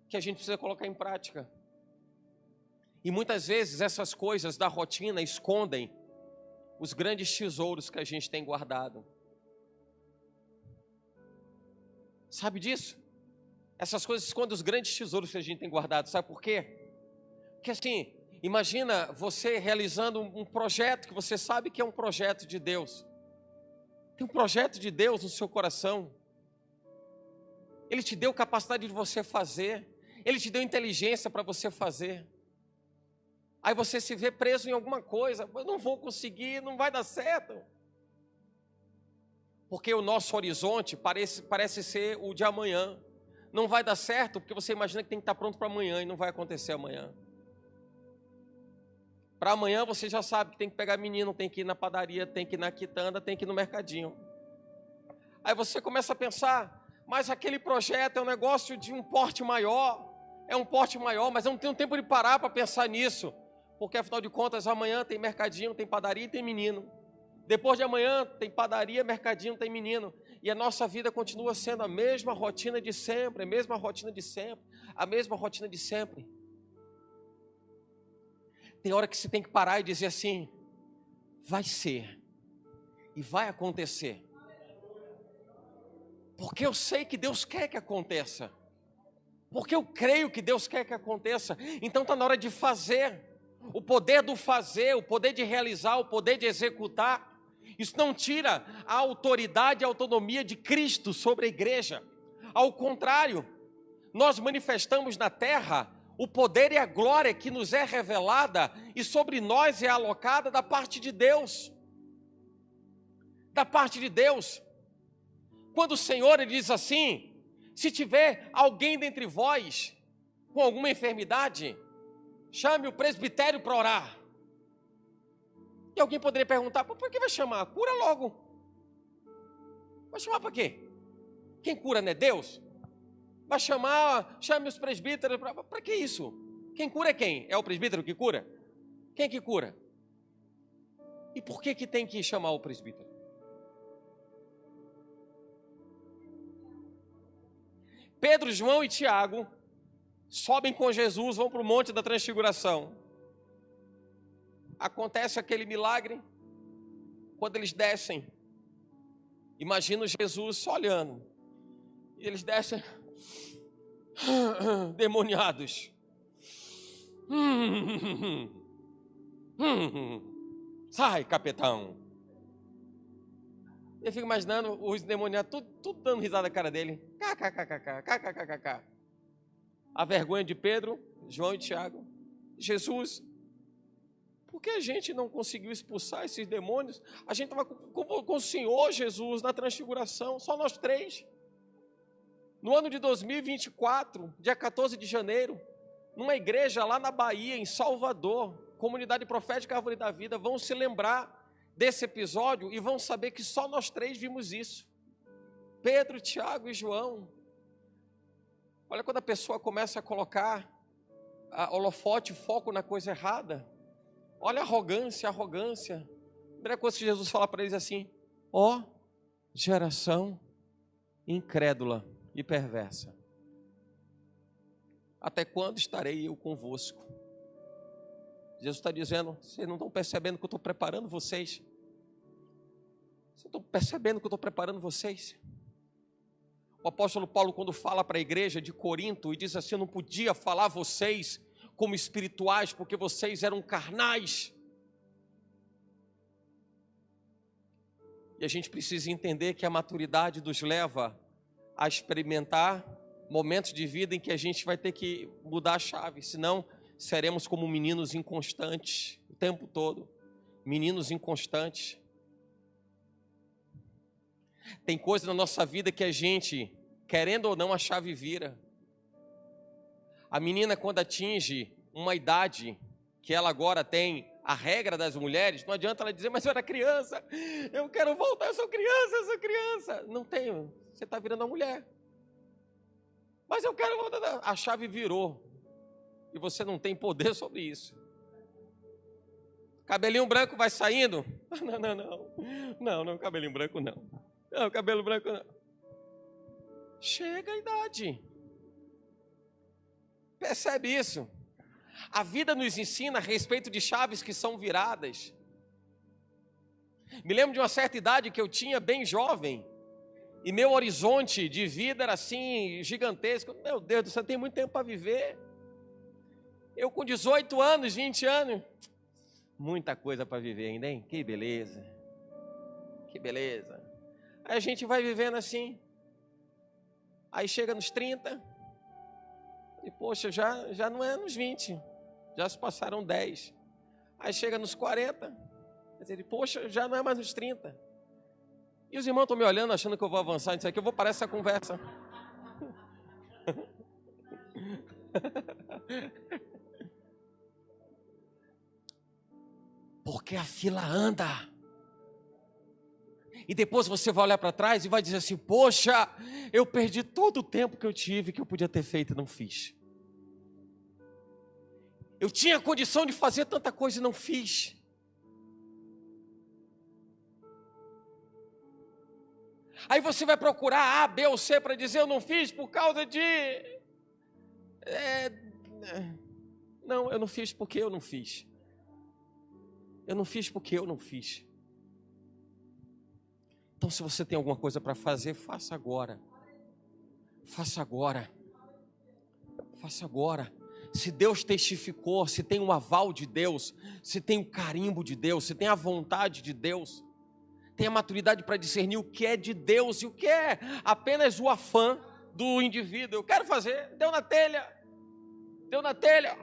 que a gente precisa colocar em prática. E muitas vezes essas coisas da rotina escondem os grandes tesouros que a gente tem guardado. Sabe disso? Essas coisas escondem os grandes tesouros que a gente tem guardado. Sabe por quê? Porque assim, imagina você realizando um projeto que você sabe que é um projeto de Deus. Tem um projeto de Deus no seu coração. Ele te deu capacidade de você fazer. Ele te deu inteligência para você fazer. Aí você se vê preso em alguma coisa. Eu não vou conseguir, não vai dar certo. Porque o nosso horizonte parece ser o de amanhã. Não vai dar certo porque você imagina que tem que estar pronto para amanhã e não vai acontecer amanhã. Para amanhã você já sabe que tem que pegar menino, tem que ir na padaria, tem que ir na quitanda, tem que ir no mercadinho. Aí você começa a pensar, mas aquele projeto é um negócio de um porte maior, mas eu não tenho tempo de parar para pensar nisso. Porque afinal de contas amanhã tem mercadinho, tem padaria e tem menino. Depois de amanhã tem padaria, mercadinho, tem menino. E a nossa vida continua sendo a mesma rotina de sempre, a mesma rotina de sempre. Tem hora que você tem que parar e dizer assim: vai ser e vai acontecer. Porque eu sei que Deus quer que aconteça. Porque eu creio que Deus quer que aconteça. Então está na hora de fazer. O poder do fazer, o poder de realizar, o poder de executar. Isso não tira a autoridade e a autonomia de Cristo sobre a igreja. Ao contrário, nós manifestamos na terra o poder e a glória que nos é revelada e sobre nós é alocada da parte de Deus. Da parte de Deus. Quando o Senhor ele diz assim: se tiver alguém dentre vós com alguma enfermidade, chame o presbitério para orar. E alguém poderia perguntar: por que vai chamar? Cura logo. Vai chamar para quê? Quem cura não é Deus? Vai chamar, chame os presbíteros para que isso? Quem cura é quem? É o presbítero que cura? Quem que cura? E por que tem que chamar o presbítero? Pedro, João e Tiago sobem com Jesus, vão para o Monte da Transfiguração. Acontece aquele milagre. Quando eles descem, imagina Jesus só olhando. E eles descem demoniados. Sai, capetão. Eu fico imaginando os demoniados tudo dando risada na cara dele. KKKKK. A vergonha de Pedro, João e Tiago. Jesus, por que a gente não conseguiu expulsar esses demônios? A gente estava com o Senhor Jesus na transfiguração, só nós três. No ano de 2024, dia 14 de janeiro, numa igreja lá na Bahia, em Salvador, Comunidade Profética Árvore da Vida, vão se lembrar desse episódio e vão saber que só nós três vimos isso. Pedro, Tiago e João. Olha, quando a pessoa começa a colocar a holofote, foco na coisa errada, olha a arrogância. A primeira coisa que Jesus fala para eles assim: ó, geração incrédula e perversa, até quando estarei eu convosco? Jesus está dizendo: vocês não estão percebendo que eu estou preparando vocês? Vocês estão percebendo que eu estou preparando vocês? O apóstolo Paulo, quando fala para a igreja de Corinto e diz assim: eu não podia falar vocês como espirituais, porque vocês eram carnais. E a gente precisa entender que a maturidade nos leva a experimentar momentos de vida em que a gente vai ter que mudar a chave, senão seremos como meninos inconstantes o tempo todo. Meninos inconstantes. Tem coisa na nossa vida que a gente, querendo ou não, a chave vira. A menina, quando atinge uma idade que ela agora tem a regra das mulheres, não adianta ela dizer: mas eu era criança, eu quero voltar, eu sou criança. Não tenho, você está virando uma mulher. Mas eu quero voltar. A chave virou. E você não tem poder sobre isso. Cabelinho branco vai saindo? Não, cabelinho branco não. Não, cabelo branco não. Chega a idade. Percebe isso? A vida nos ensina a respeito de chaves que são viradas. Me lembro de uma certa idade que eu tinha, bem jovem, e meu horizonte de vida era assim, gigantesco. Meu Deus do céu, tem muito tempo para viver. Eu com 18 anos, 20 anos, muita coisa para viver ainda, hein? Que beleza. Aí a gente vai vivendo assim. Aí chega nos 30, e poxa, já não é nos 20, já se passaram 10. Aí chega nos 40, poxa, já não é mais nos 30. E os irmãos estão me olhando, achando que eu vou avançar nisso aqui, eu vou parar essa conversa. Porque a fila anda. E depois você vai olhar para trás e vai dizer assim: poxa, eu perdi todo o tempo que eu tive, que eu podia ter feito e não fiz. Eu tinha condição de fazer tanta coisa e não fiz. Aí você vai procurar A, B ou C para dizer: eu não fiz por causa de... Não, eu não fiz porque eu não fiz. Eu não fiz porque eu não fiz. Então, se você tem alguma coisa para fazer, faça agora. Faça agora. Faça agora. Se Deus testificou, se tem um aval de Deus, se tem o carimbo de Deus, se tem a vontade de Deus, tem a maturidade para discernir o que é de Deus e o que é apenas o afã do indivíduo. Eu quero fazer, deu na telha. Deu na telha.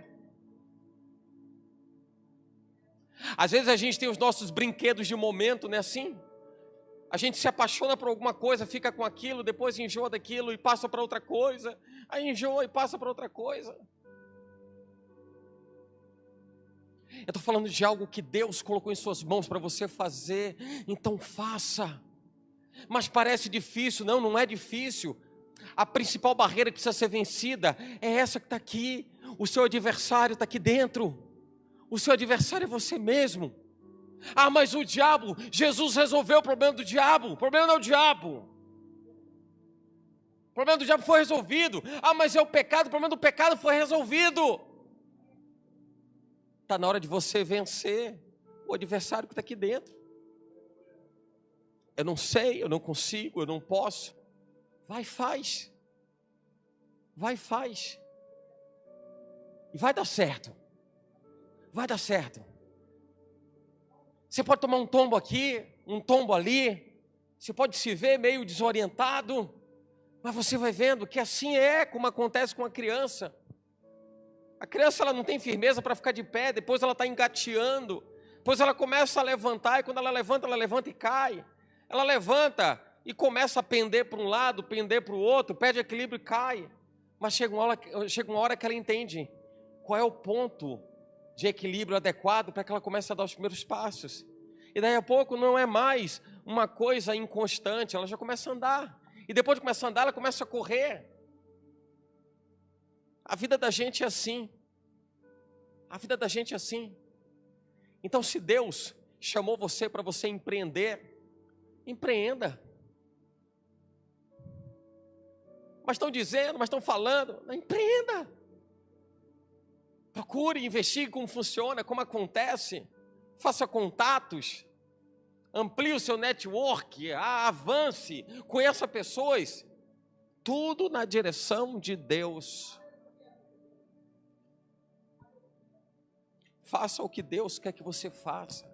Às vezes a gente tem os nossos brinquedos de momento, não é assim? A gente se apaixona por alguma coisa, fica com aquilo, depois enjoa daquilo e passa para outra coisa. Aí enjoa e passa para outra coisa. Eu estou falando de algo que Deus colocou em suas mãos para você fazer, então faça. Mas parece difícil, não é difícil. A principal barreira que precisa ser vencida é essa que está aqui. O seu adversário está aqui dentro. O seu adversário é você mesmo. Ah, mas o diabo, Jesus resolveu o problema do diabo. O problema não é o diabo. O problema do diabo foi resolvido. Ah, mas é o pecado, o problema do pecado foi resolvido. Está na hora de você vencer o adversário que está aqui dentro. Eu não sei, eu não consigo, eu não posso. Vai, faz. Vai, faz. E vai dar certo. Vai dar certo. Você pode tomar um tombo aqui, um tombo ali. Você pode se ver meio desorientado. Mas você vai vendo que assim é como acontece com a criança. A criança ela não tem firmeza para ficar de pé. Depois ela está engateando. Depois ela começa a levantar. E quando ela levanta e cai. Ela levanta e começa a pender para um lado, pender para o outro. Perde equilíbrio e cai. Mas chega uma hora que ela entende qual é o ponto de equilíbrio adequado para que ela comece a dar os primeiros passos. E daí a pouco não é mais uma coisa inconstante, ela já começa a andar. E depois de começar a andar, ela começa a correr. A vida da gente é assim. A vida da gente é assim. Então, se Deus chamou você para você empreender, empreenda. Mas estão dizendo, mas estão falando, empreenda. Procure, investigue como funciona, como acontece, faça contatos, amplie o seu network, avance, conheça pessoas, tudo na direção de Deus. Faça o que Deus quer que você faça.